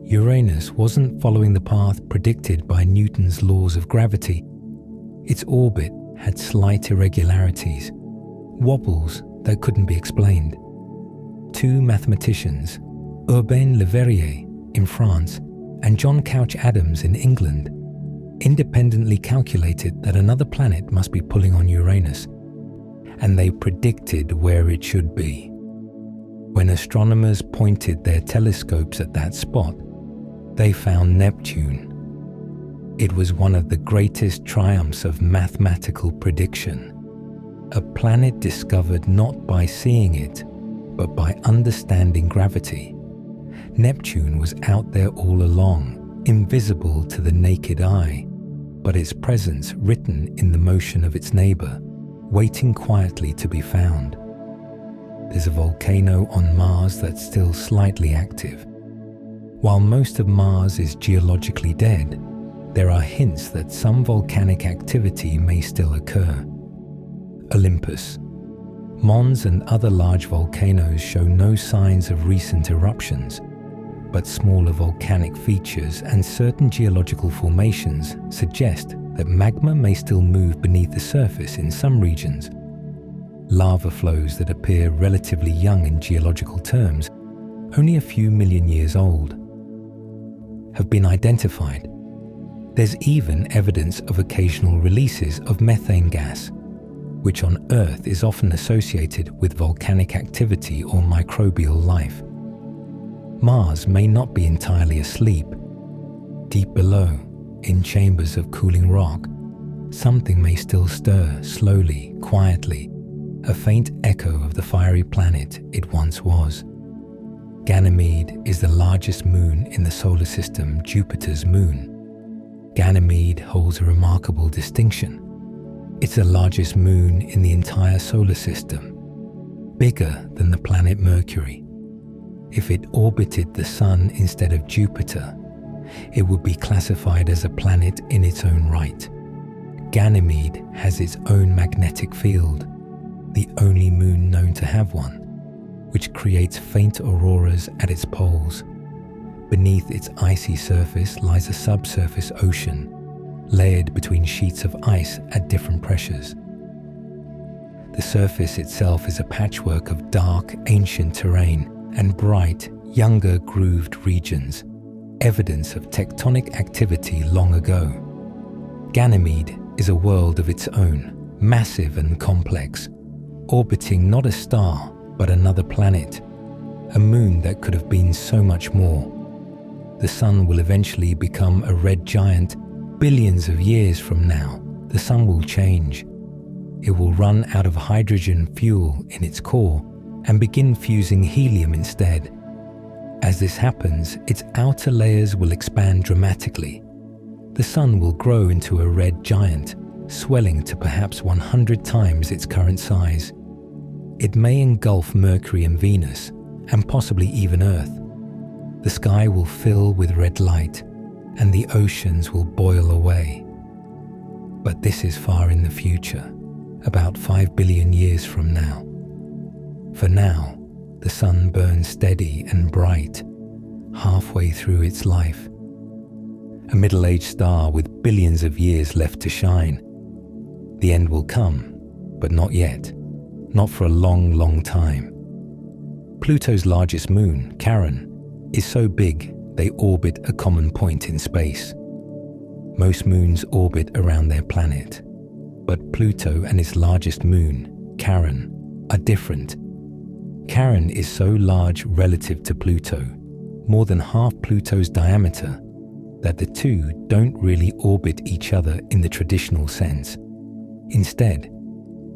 Uranus wasn't following the path predicted by Newton's laws of gravity. Its orbit had slight irregularities, wobbles that couldn't be explained. Two mathematicians, Urbain Le Verrier in France and John Couch Adams in England, independently calculated that another planet must be pulling on Uranus, and they predicted where it should be. When astronomers pointed their telescopes at that spot, they found Neptune. It was one of the greatest triumphs of mathematical prediction. A planet discovered not by seeing it, but by understanding gravity. Neptune was out there all along, invisible to the naked eye, but its presence written in the motion of its neighbor, waiting quietly to be found. There's a volcano on Mars that's still slightly active. While most of Mars is geologically dead, there are hints that some volcanic activity may still occur. Olympus. Mons and other large volcanoes show no signs of recent eruptions, but smaller volcanic features and certain geological formations suggest that magma may still move beneath the surface in some regions. Lava flows that appear relatively young in geological terms, only a few million years old, have been identified. There's even evidence of occasional releases of methane gas, which on Earth is often associated with volcanic activity or microbial life. Mars may not be entirely asleep. Deep below, in chambers of cooling rock, something may still stir slowly, quietly, a faint echo of the fiery planet it once was. Ganymede is the largest moon in the solar system, Jupiter's moon. Ganymede holds a remarkable distinction. It's the largest moon in the entire solar system, bigger than the planet Mercury. If it orbited the Sun instead of Jupiter, it would be classified as a planet in its own right. Ganymede has its own magnetic field, the only moon known to have one, which creates faint auroras at its poles. Beneath its icy surface lies a subsurface ocean, layered between sheets of ice at different pressures. The surface itself is a patchwork of dark, ancient terrain and bright, younger grooved regions, evidence of tectonic activity long ago. Ganymede is a world of its own, massive and complex, orbiting not a star, but another planet, a moon that could have been so much more. The sun will eventually become a red giant. Billions of years from now, the sun will change. It will run out of hydrogen fuel in its core and begin fusing helium instead. As this happens, its outer layers will expand dramatically. The sun will grow into a red giant, swelling to perhaps 100 times its current size. It may engulf Mercury and Venus, and possibly even Earth. The sky will fill with red light, and the oceans will boil away. But this is far in the future, about 5 billion years from now. For now, the sun burns steady and bright, halfway through its life. A middle-aged star with billions of years left to shine. The end will come, but not yet. Not for a long, long time. Pluto's largest moon, Charon, is so big they orbit a common point in space. Most moons orbit around their planet, but Pluto and its largest moon, Charon, are different. Charon is so large relative to Pluto, more than half Pluto's diameter, that the two don't really orbit each other in the traditional sense. Instead,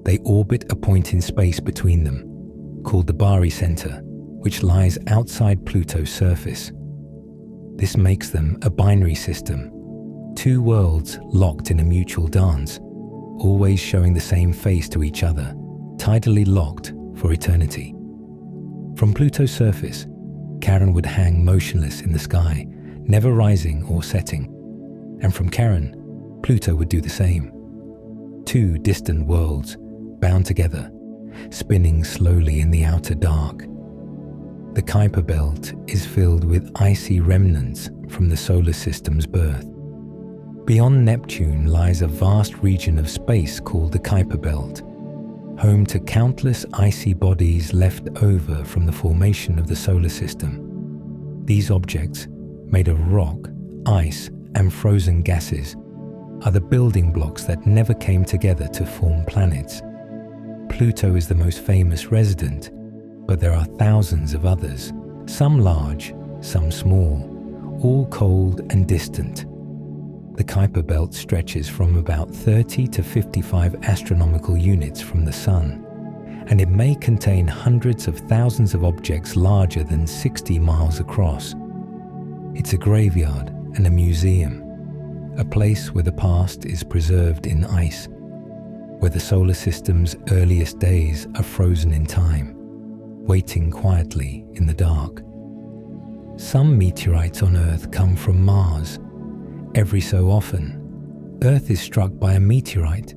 they orbit a point in space between them, called the barycenter, which lies outside Pluto's surface. This makes them a binary system, two worlds locked in a mutual dance, always showing the same face to each other, tidally locked for eternity. From Pluto's surface, Charon would hang motionless in the sky, never rising or setting. And from Charon, Pluto would do the same. Two distant worlds, bound together, spinning slowly in the outer dark. The Kuiper belt is filled with icy remnants from the solar system's birth. Beyond Neptune lies a vast region of space called the Kuiper belt, home to countless icy bodies left over from the formation of the solar system. These objects, made of rock, ice, and frozen gases, are the building blocks that never came together to form planets. Pluto is the most famous resident, but there are thousands of others, some large, some small, all cold and distant. The Kuiper belt stretches from about 30 to 55 astronomical units from the Sun, and it may contain hundreds of thousands of objects larger than 60 miles across. It's a graveyard and a museum, a place where the past is preserved in ice, where the solar system's earliest days are frozen in time, waiting quietly in the dark. Some meteorites on Earth come from Mars. Every so often, Earth is struck by a meteorite,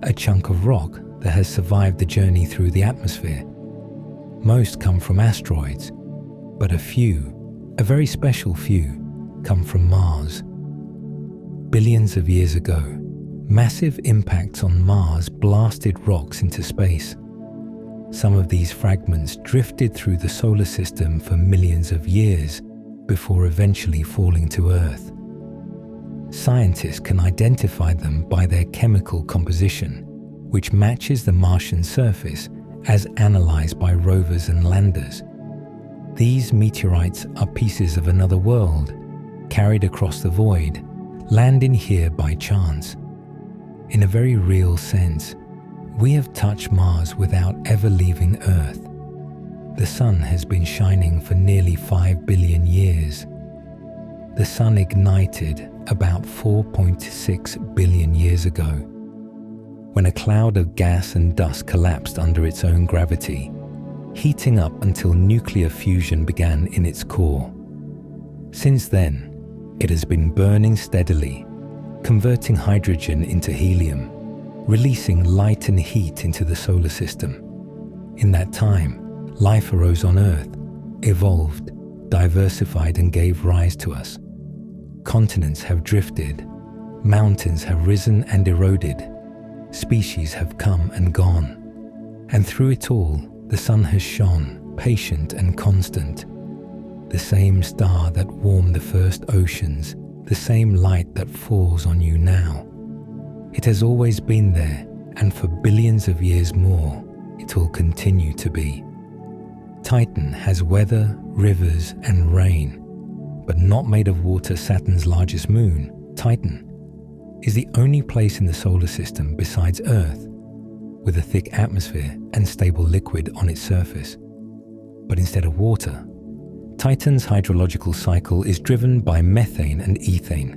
a chunk of rock that has survived the journey through the atmosphere. Most come from asteroids, but a few, a very special few, come from Mars. Billions of years ago, massive impacts on Mars blasted rocks into space. Some of these fragments drifted through the solar system for millions of years before eventually falling to Earth. Scientists can identify them by their chemical composition, which matches the Martian surface as analyzed by rovers and landers. These meteorites are pieces of another world, carried across the void, landing here by chance. In a very real sense, we have touched Mars without ever leaving Earth. The Sun has been shining for nearly 5 billion years. The Sun ignited about 4.6 billion years ago, when a cloud of gas and dust collapsed under its own gravity, heating up until nuclear fusion began in its core. Since then, it has been burning steadily, converting hydrogen into helium, releasing light and heat into the solar system. In that time, life arose on Earth, evolved, diversified, and gave rise to us. Continents have drifted, mountains have risen and eroded, species have come and gone. And through it all, the Sun has shone, patient and constant. The same star that warmed the first oceans, the same light that falls on you now. It has always been there, and for billions of years more, it will continue to be. Titan has weather, rivers, and rain, but not made of water. Saturn's largest moon, Titan, is the only place in the solar system besides Earth with a thick atmosphere and stable liquid on its surface. But instead of water, Titan's hydrological cycle is driven by methane and ethane.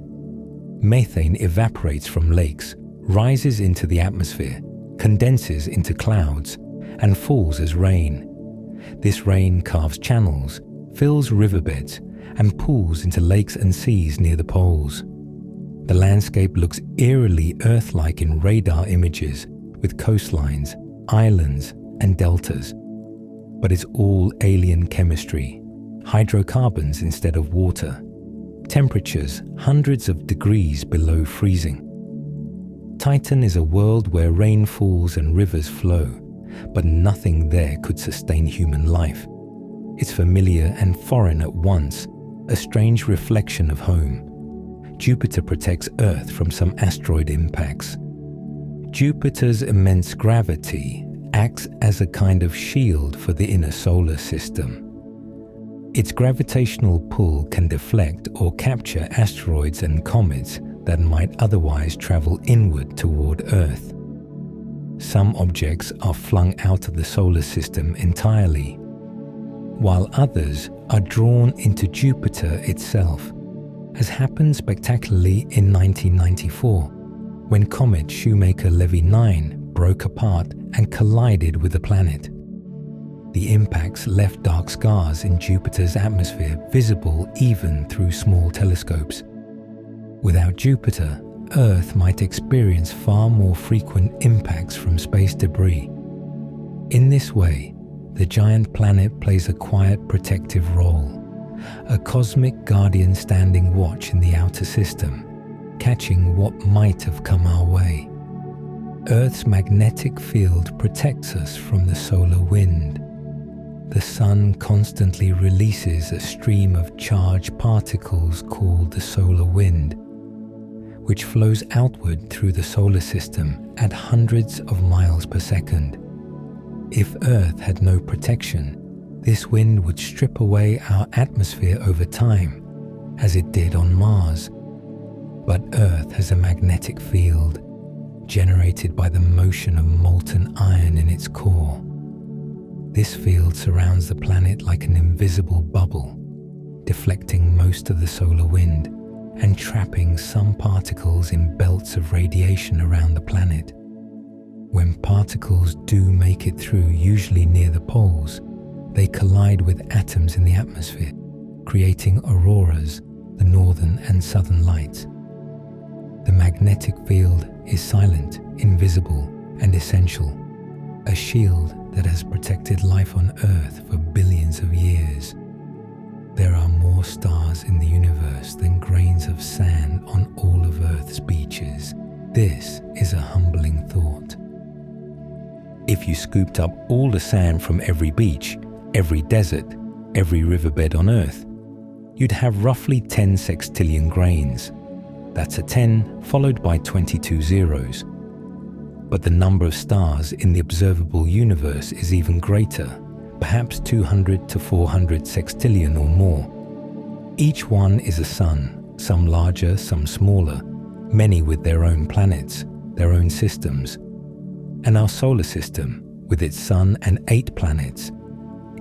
Methane evaporates from lakes, rises into the atmosphere, condenses into clouds, and falls as rain. This rain carves channels, fills riverbeds, and pools into lakes and seas near the poles. The landscape looks eerily Earth-like in radar images, with coastlines, islands, and deltas. But it's all alien chemistry, hydrocarbons instead of water, temperatures hundreds of degrees below freezing. Titan is a world where rain falls and rivers flow, but nothing there could sustain human life. It's familiar and foreign at once, a strange reflection of home. Jupiter protects Earth from some asteroid impacts. Jupiter's immense gravity acts as a kind of shield for the inner solar system. Its gravitational pull can deflect or capture asteroids and comets that might otherwise travel inward toward Earth. Some objects are flung out of the solar system entirely, while others are drawn into Jupiter itself, as happened spectacularly in 1994, when comet Shoemaker-Levy 9 broke apart and collided with the planet. The impacts left dark scars in Jupiter's atmosphere visible even through small telescopes. Without Jupiter, Earth might experience far more frequent impacts from space debris. In this way, the giant planet plays a quiet protective role, a cosmic guardian standing watch in the outer system, catching what might have come our way. Earth's magnetic field protects us from the solar wind. The sun constantly releases a stream of charged particles called the solar wind, which flows outward through the solar system at hundreds of miles per second. If Earth had no protection, this wind would strip away our atmosphere over time, as it did on Mars. But Earth has a magnetic field, generated by the motion of molten iron in its core. This field surrounds the planet like an invisible bubble, deflecting most of the solar wind and trapping some particles in belts of radiation around the planet. When particles do make it through, usually near the poles, they collide with atoms in the atmosphere, creating auroras, the northern and southern lights. The magnetic field is silent, invisible, and essential, a shield that has protected life on Earth for billions of years. There are more stars in the universe than grains of sand on all of Earth's beaches. This is a humbling thought. If you scooped up all the sand from every beach, every desert, every riverbed on Earth, you'd have roughly 10 sextillion grains. That's a 10 followed by 22 zeros. But the number of stars in the observable universe is even greater, perhaps 200 to 400 sextillion or more. Each one is a sun, some larger, some smaller, many with their own planets, their own systems. And our solar system, with its sun and 8 planets,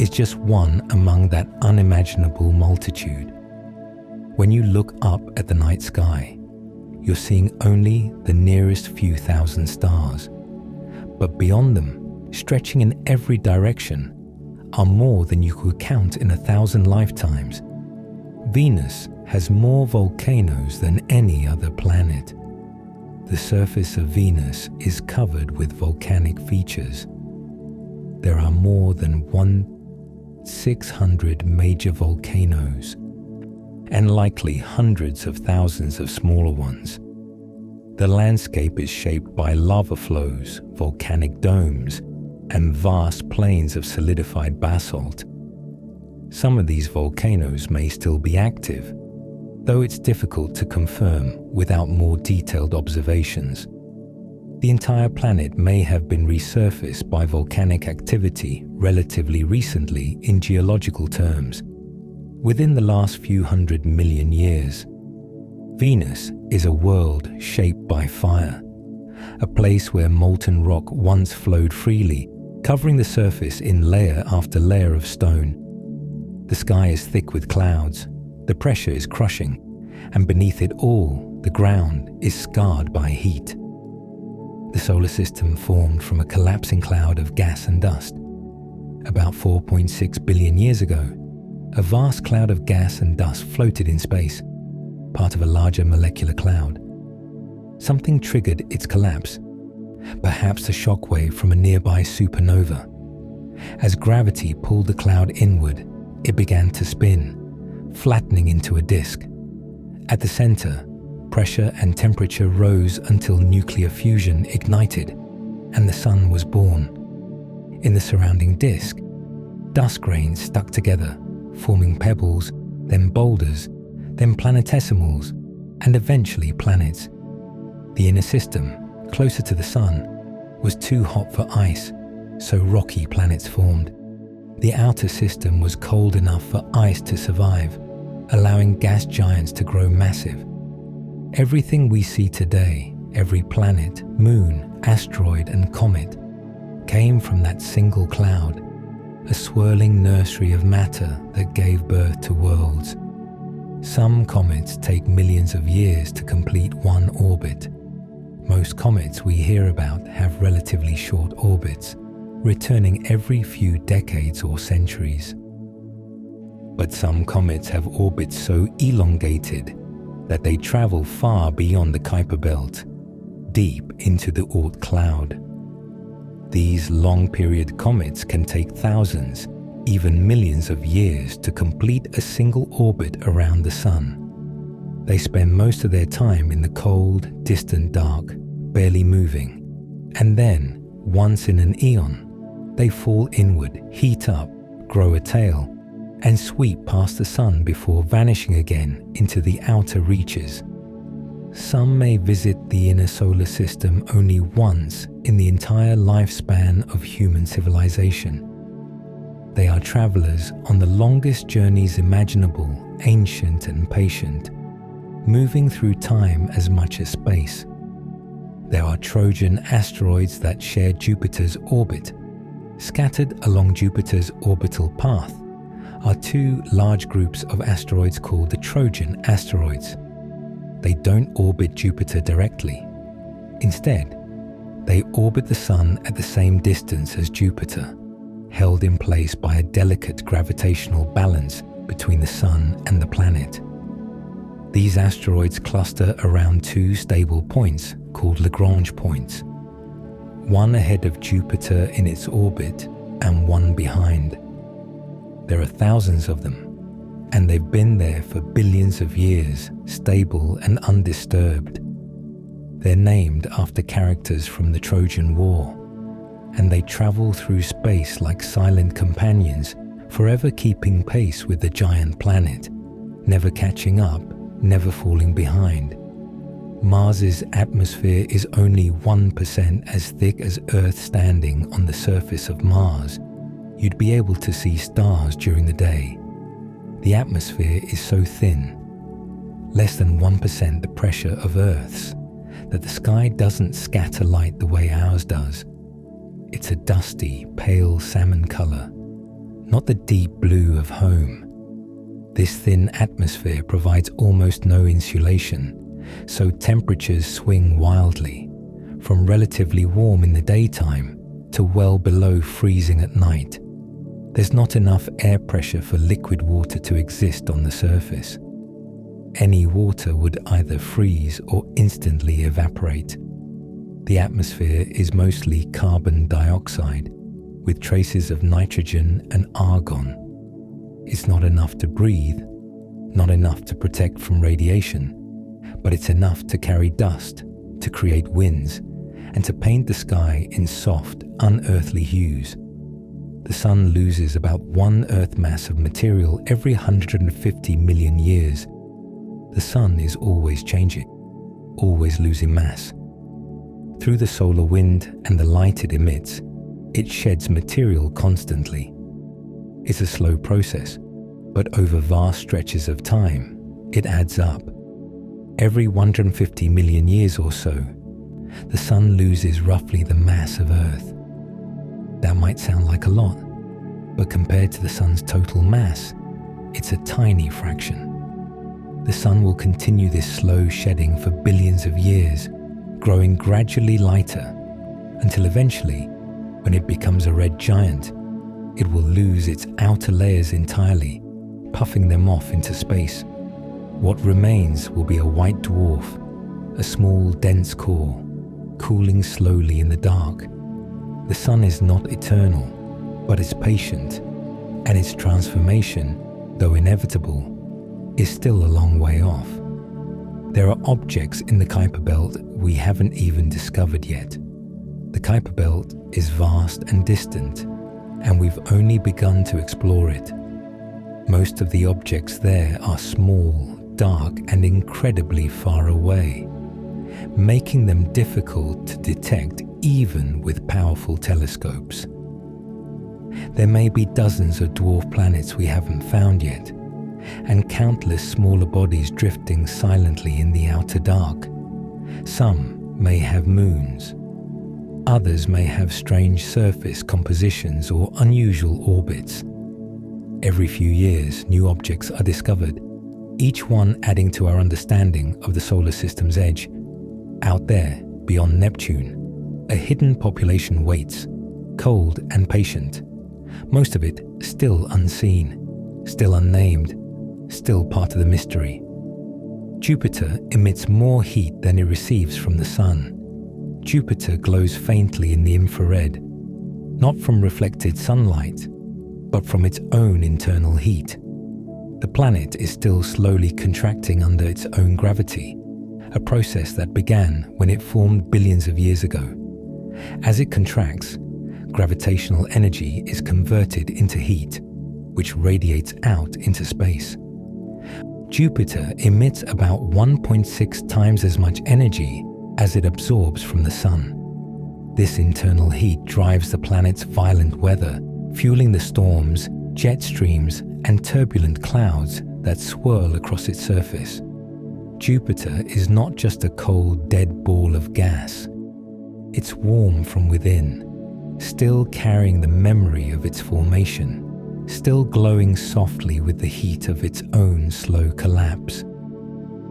is just one among that unimaginable multitude. When you look up at the night sky, you're seeing only the nearest few thousand stars. But beyond them, stretching in every direction, are more than you could count in 1,000 lifetimes. Venus has more volcanoes than any other planet. The surface of Venus is covered with volcanic features. There are more than 1,600 major volcanoes, and likely hundreds of thousands of smaller ones. The landscape is shaped by lava flows, volcanic domes, and vast plains of solidified basalt. Some of these volcanoes may still be active, though it's difficult to confirm without more detailed observations. The entire planet may have been resurfaced by volcanic activity relatively recently in geological terms, within the last few 100 million years. Venus is a world shaped by fire, a place where molten rock once flowed freely, covering the surface in layer after layer of stone. The sky is thick with clouds, the pressure is crushing, and beneath it all, the ground is scarred by heat. The solar system formed from a collapsing cloud of gas and dust. About 4.6 billion years ago, a vast cloud of gas and dust floated in space, part of a larger molecular cloud. Something triggered its collapse, perhaps a shockwave from a nearby supernova. As gravity pulled the cloud inward, it began to spin, flattening into a disk. At the center, pressure and temperature rose until nuclear fusion ignited, and the sun was born. In the surrounding disk, dust grains stuck together, forming pebbles, then boulders, then planetesimals, and eventually planets. The inner system, closer to the sun, was too hot for ice, so rocky planets formed. The outer system was cold enough for ice to survive, allowing gas giants to grow massive. Everything we see today, every planet, moon, asteroid, and comet, came from that single cloud, a swirling nursery of matter that gave birth to worlds. Some comets take millions of years to complete one orbit. Most comets we hear about have relatively short orbits, returning every few decades or centuries. But some comets have orbits so elongated that they travel far beyond the Kuiper belt, deep into the Oort cloud. These long-period comets can take thousands, even millions of years to complete a single orbit around the Sun. They spend most of their time in the cold, distant dark, barely moving, and then, once in an eon, they fall inward, heat up, grow a tail, and sweep past the Sun before vanishing again into the outer reaches. Some may visit the inner solar system only once in the entire lifespan of human civilization. They are travelers on the longest journeys imaginable, ancient and patient, moving through time as much as space. There are Trojan asteroids that share Jupiter's orbit. Scattered along Jupiter's orbital path are two large groups of asteroids called the Trojan asteroids. They don't orbit Jupiter directly. Instead, they orbit the Sun at the same distance as Jupiter, held in place by a delicate gravitational balance between the Sun and the planet. These asteroids cluster around two stable points called Lagrange points, one ahead of Jupiter in its orbit and one behind. There are thousands of them, and they've been there for billions of years, stable and undisturbed. They're named after characters from the Trojan War, and they travel through space like silent companions, forever keeping pace with the giant planet, never catching up, never falling behind. Mars's atmosphere is only 1% as thick as Earth standing on the surface of Mars. You'd be able to see stars during the day. The atmosphere is so thin, less than 1% the pressure of Earth's, that the sky doesn't scatter light the way ours does. It's a dusty, pale salmon color, not the deep blue of home. This thin atmosphere provides almost no insulation, so temperatures swing wildly, from relatively warm in the daytime to well below freezing at night. There's not enough air pressure for liquid water to exist on the surface. Any water would either freeze or instantly evaporate. The atmosphere is mostly carbon dioxide, with traces of nitrogen and argon. It's not enough to breathe, not enough to protect from radiation, but it's enough to carry dust, to create winds, and to paint the sky in soft, unearthly hues. The Sun loses about 1 Earth mass of material every 150 million years. The Sun is always changing, always losing mass. Through the solar wind and the light it emits, it sheds material constantly. It's a slow process, but over vast stretches of time, it adds up. Every 150 million years or so, the Sun loses roughly the mass of Earth. That might sound like a lot, but compared to the Sun's total mass, it's a tiny fraction. The Sun will continue this slow shedding for billions of years, growing gradually lighter, until eventually, when it becomes a red giant, it will lose its outer layers entirely, puffing them off into space. What remains will be a white dwarf, a small, dense core, cooling slowly in the dark. The Sun is not eternal, but it's patient, and its transformation, though inevitable, is still a long way off. There are objects in the Kuiper Belt we haven't even discovered yet. The Kuiper Belt is vast and distant, and we've only begun to explore it. Most of the objects there are small, dark, and incredibly far away, making them difficult to detect even with powerful telescopes. There may be dozens of dwarf planets we haven't found yet, and countless smaller bodies drifting silently in the outer dark. Some may have moons. Others may have strange surface compositions or unusual orbits. Every few years, new objects are discovered, each one adding to our understanding of the solar system's edge. Out there, beyond Neptune, a hidden population waits, cold and patient, most of it still unseen, still unnamed, still part of the mystery. Jupiter emits more heat than it receives from the Sun. Jupiter glows faintly in the infrared, not from reflected sunlight, but from its own internal heat. The planet is still slowly contracting under its own gravity, a process that began when it formed billions of years ago. As it contracts, gravitational energy is converted into heat, which radiates out into space. Jupiter emits about 1.6 times as much energy as it absorbs from the Sun. This internal heat drives the planet's violent weather, fueling the storms, jet streams, and turbulent clouds that swirl across its surface. Jupiter is not just a cold, dead ball of gas. It's warm from within, still carrying the memory of its formation, still glowing softly with the heat of its own slow collapse.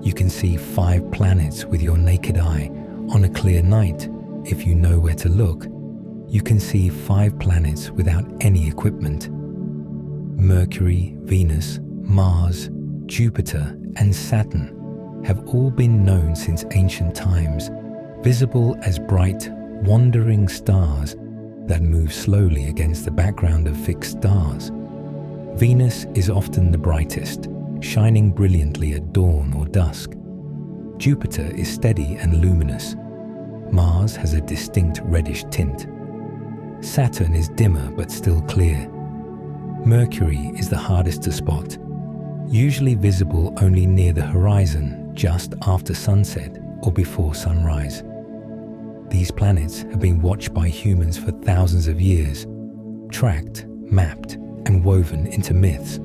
You can see 5 planets with your naked eye on a clear night. If you know where to look, you can see 5 planets without any equipment. Mercury, Venus, Mars, Jupiter, and Saturn have all been known since ancient times, visible as bright, wandering stars that move slowly against the background of fixed stars. Venus is often the brightest, shining brilliantly at dawn or dusk. Jupiter is steady and luminous. Mars has a distinct reddish tint. Saturn is dimmer but still clear. Mercury is the hardest to spot, usually visible only near the horizon just after sunset or before sunrise. These planets have been watched by humans for thousands of years, tracked, mapped, and woven into myths.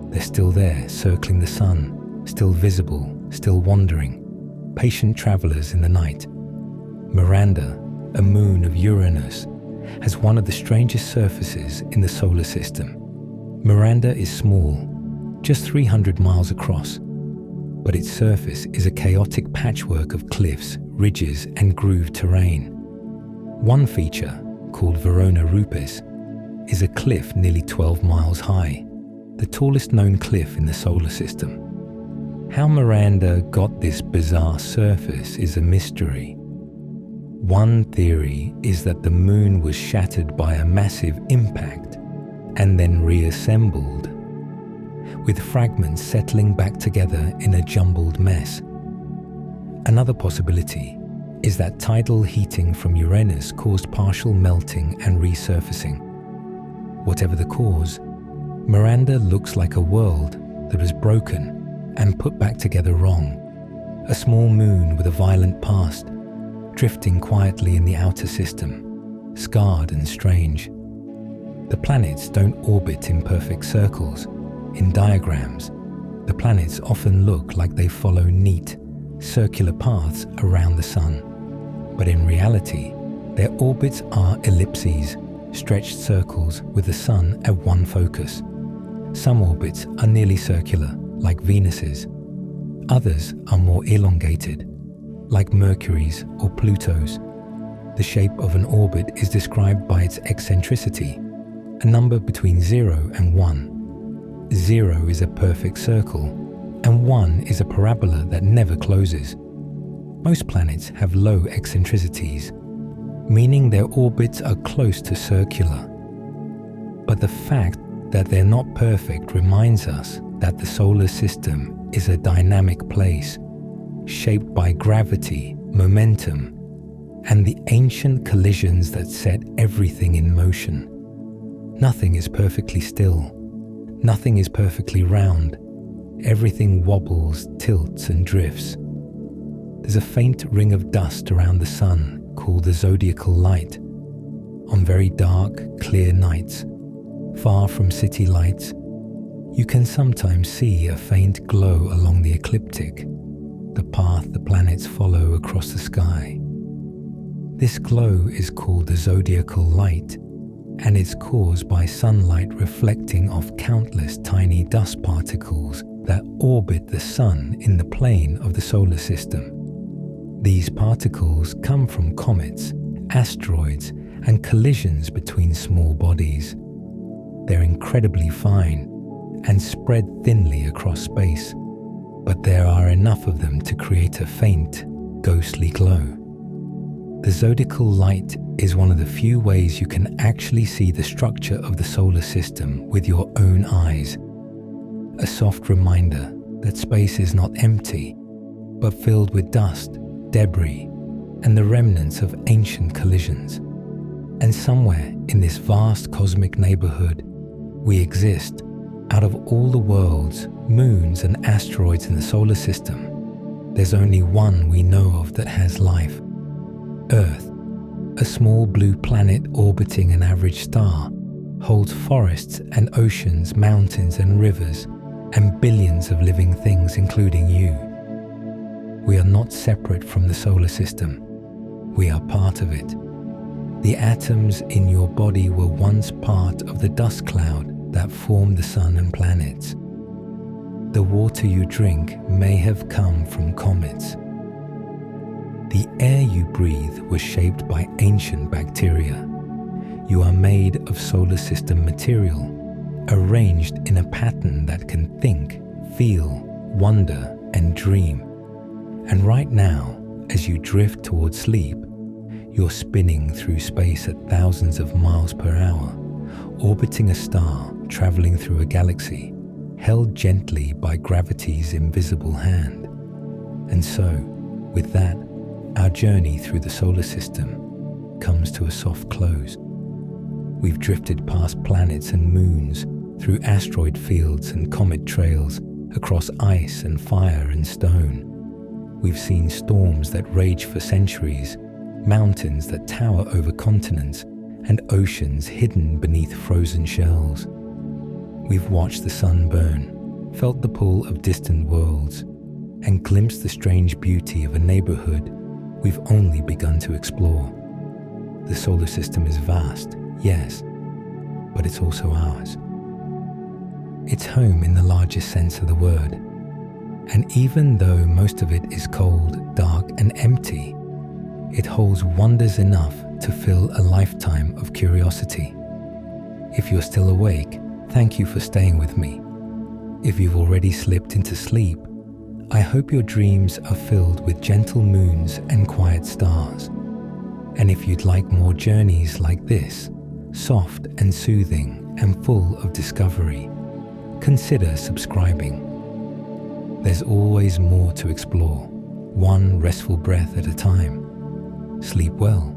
They're still there, circling the Sun, still visible, still wandering, patient travelers in the night. Miranda, a moon of Uranus, has one of the strangest surfaces in the solar system. Miranda is small, just 300 miles across, but its surface is a chaotic patchwork of cliffs, ridges, and grooved terrain. One feature, called Verona Rupes, is a cliff nearly 12 miles high, the tallest known cliff in the solar system. How Miranda got this bizarre surface is a mystery. One theory is that the moon was shattered by a massive impact and then reassembled, with fragments settling back together in a jumbled mess. Another possibility is that tidal heating from Uranus caused partial melting and resurfacing. Whatever the cause, Miranda looks like a world that was broken and put back together wrong. A small moon with a violent past, drifting quietly in the outer system, scarred and strange. The planets don't orbit in perfect circles. In diagrams, the planets often look like they follow neat, circular paths around the Sun. But in reality, their orbits are ellipses, stretched circles with the Sun at one focus. Some orbits are nearly circular, like Venus's. Others are more elongated, like Mercury's or Pluto's. The shape of an orbit is described by its eccentricity, a number between 0 and 1. 0 is a perfect circle, and 1 is a parabola that never closes. Most planets have low eccentricities, meaning their orbits are close to circular. But the fact that they're not perfect reminds us that the solar system is a dynamic place, shaped by gravity, momentum, and the ancient collisions that set everything in motion. Nothing is perfectly still. Nothing is perfectly round. Everything wobbles, tilts, and drifts. There's a faint ring of dust around the Sun called the zodiacal light. On very dark, clear nights, far from city lights, you can sometimes see a faint glow along the ecliptic, the path the planets follow across the sky. This glow is called the zodiacal light, and it's caused by sunlight reflecting off countless tiny dust particles that orbit the Sun in the plane of the solar system. These particles come from comets, asteroids, and collisions between small bodies. They're incredibly fine and spread thinly across space, but there are enough of them to create a faint, ghostly glow. The zodiacal light is one of the few ways you can actually see the structure of the solar system with your own eyes. A soft reminder that space is not empty, but filled with dust, debris, and the remnants of ancient collisions. And somewhere in this vast cosmic neighborhood, we exist. Out of all the worlds, moons, and asteroids in the solar system, there's only one we know of that has life. Earth, a small blue planet orbiting an average star, holds forests and oceans, mountains and rivers, and billions of living things, including you. We are not separate from the solar system. We are part of it. The atoms in your body were once part of the dust cloud that formed the Sun and planets. The water you drink may have come from comets. The air you breathe was shaped by ancient bacteria. You are made of solar system material, arranged in a pattern that can think, feel, wonder, and dream. And right now, as you drift towards sleep, you're spinning through space at thousands of miles per hour, orbiting a star, traveling through a galaxy, held gently by gravity's invisible hand. And so, with that, our journey through the solar system comes to a soft close. We've drifted past planets and moons, through asteroid fields and comet trails, across ice and fire and stone. We've seen storms that rage for centuries, mountains that tower over continents, and oceans hidden beneath frozen shells. We've watched the sun burn, felt the pull of distant worlds, and glimpsed the strange beauty of a neighborhood we've only begun to explore. The solar system is vast, yes, but it's also ours. It's home in the largest sense of the word. And even though most of it is cold, dark, and empty, it holds wonders enough to fill a lifetime of curiosity. If you're still awake, thank you for staying with me. If you've already slipped into sleep, I hope your dreams are filled with gentle moons and quiet stars. And if you'd like more journeys like this, soft and soothing and full of discovery, consider subscribing. There's always more to explore, one restful breath at a time. Sleep well,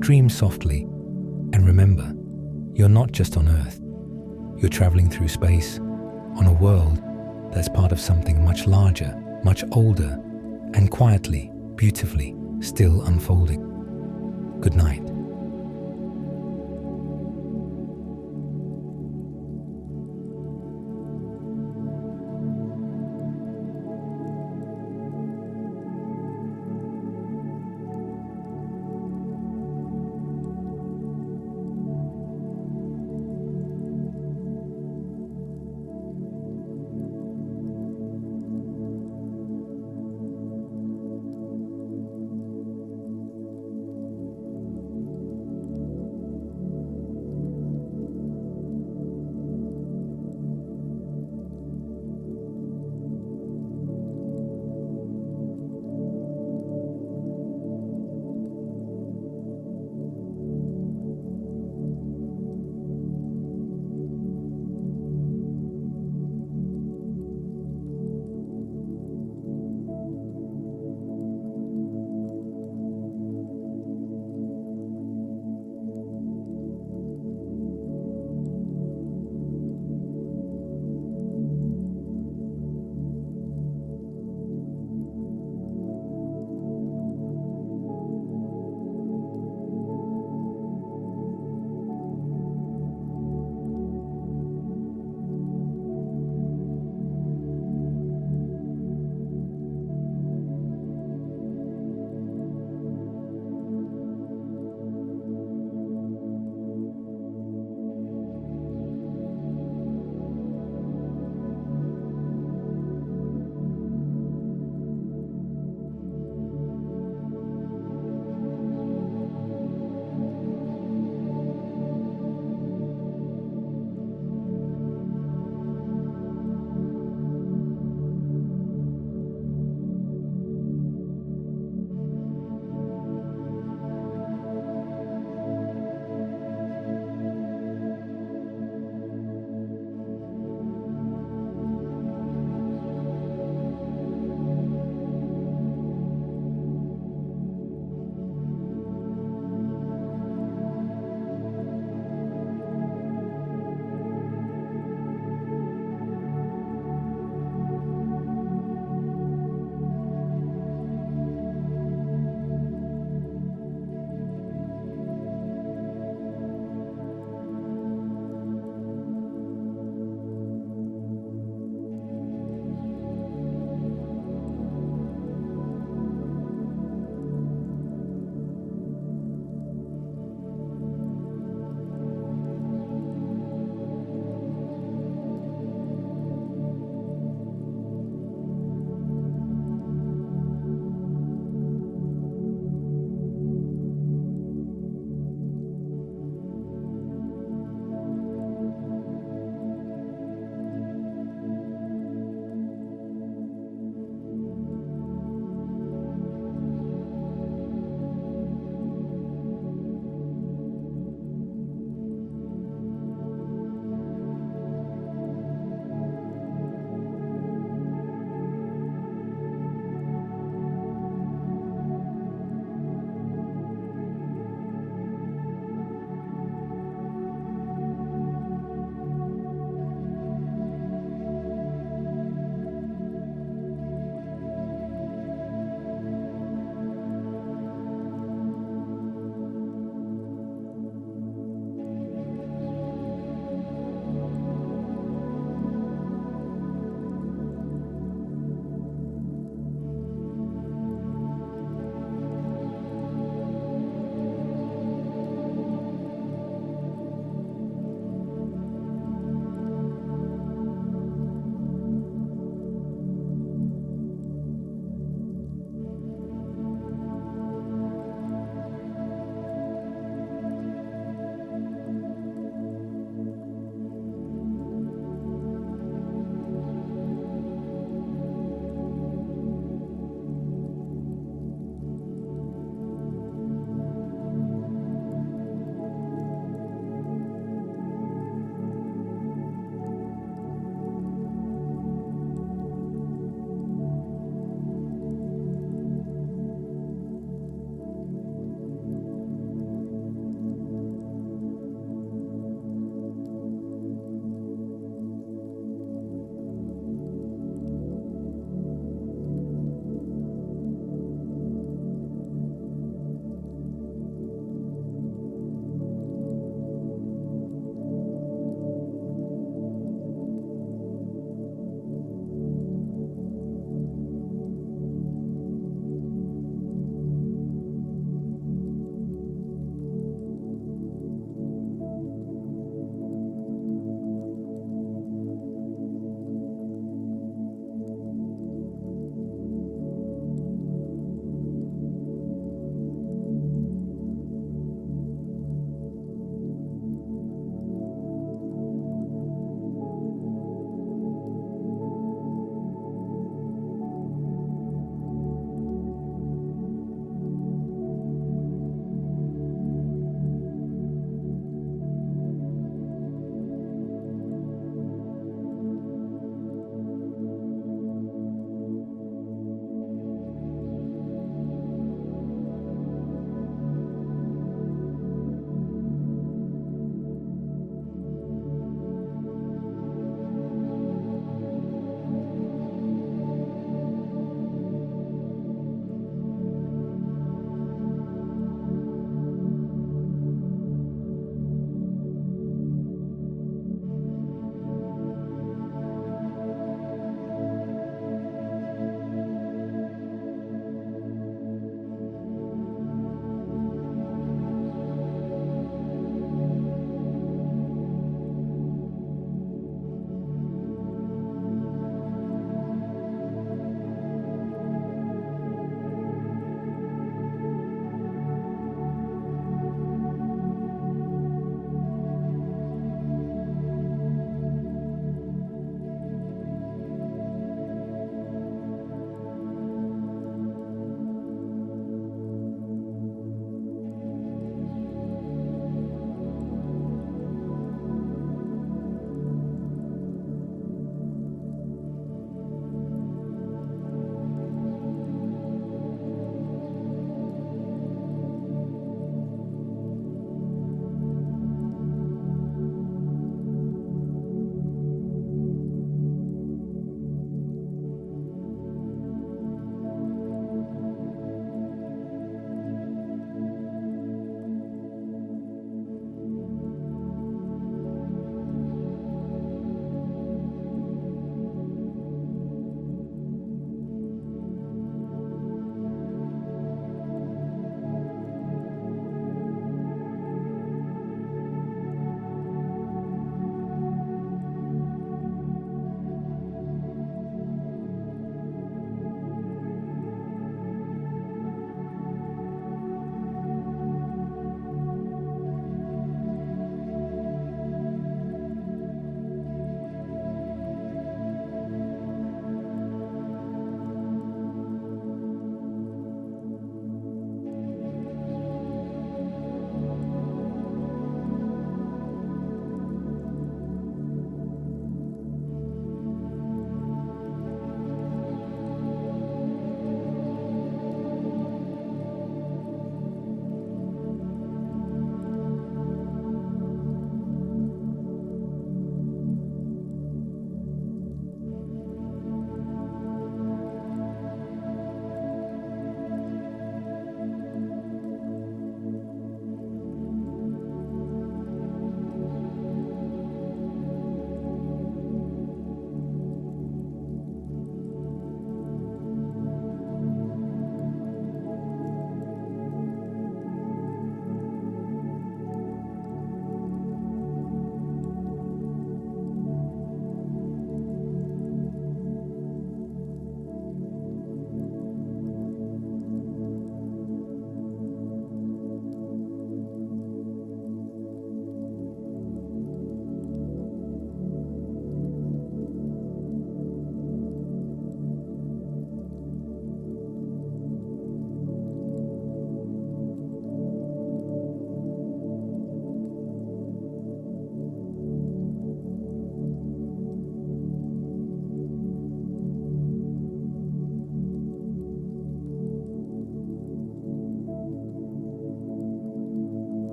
dream softly, and remember, you're not just on Earth. You're traveling through space, on a world that's part of something much larger, much older, and quietly, beautifully still unfolding. Good night.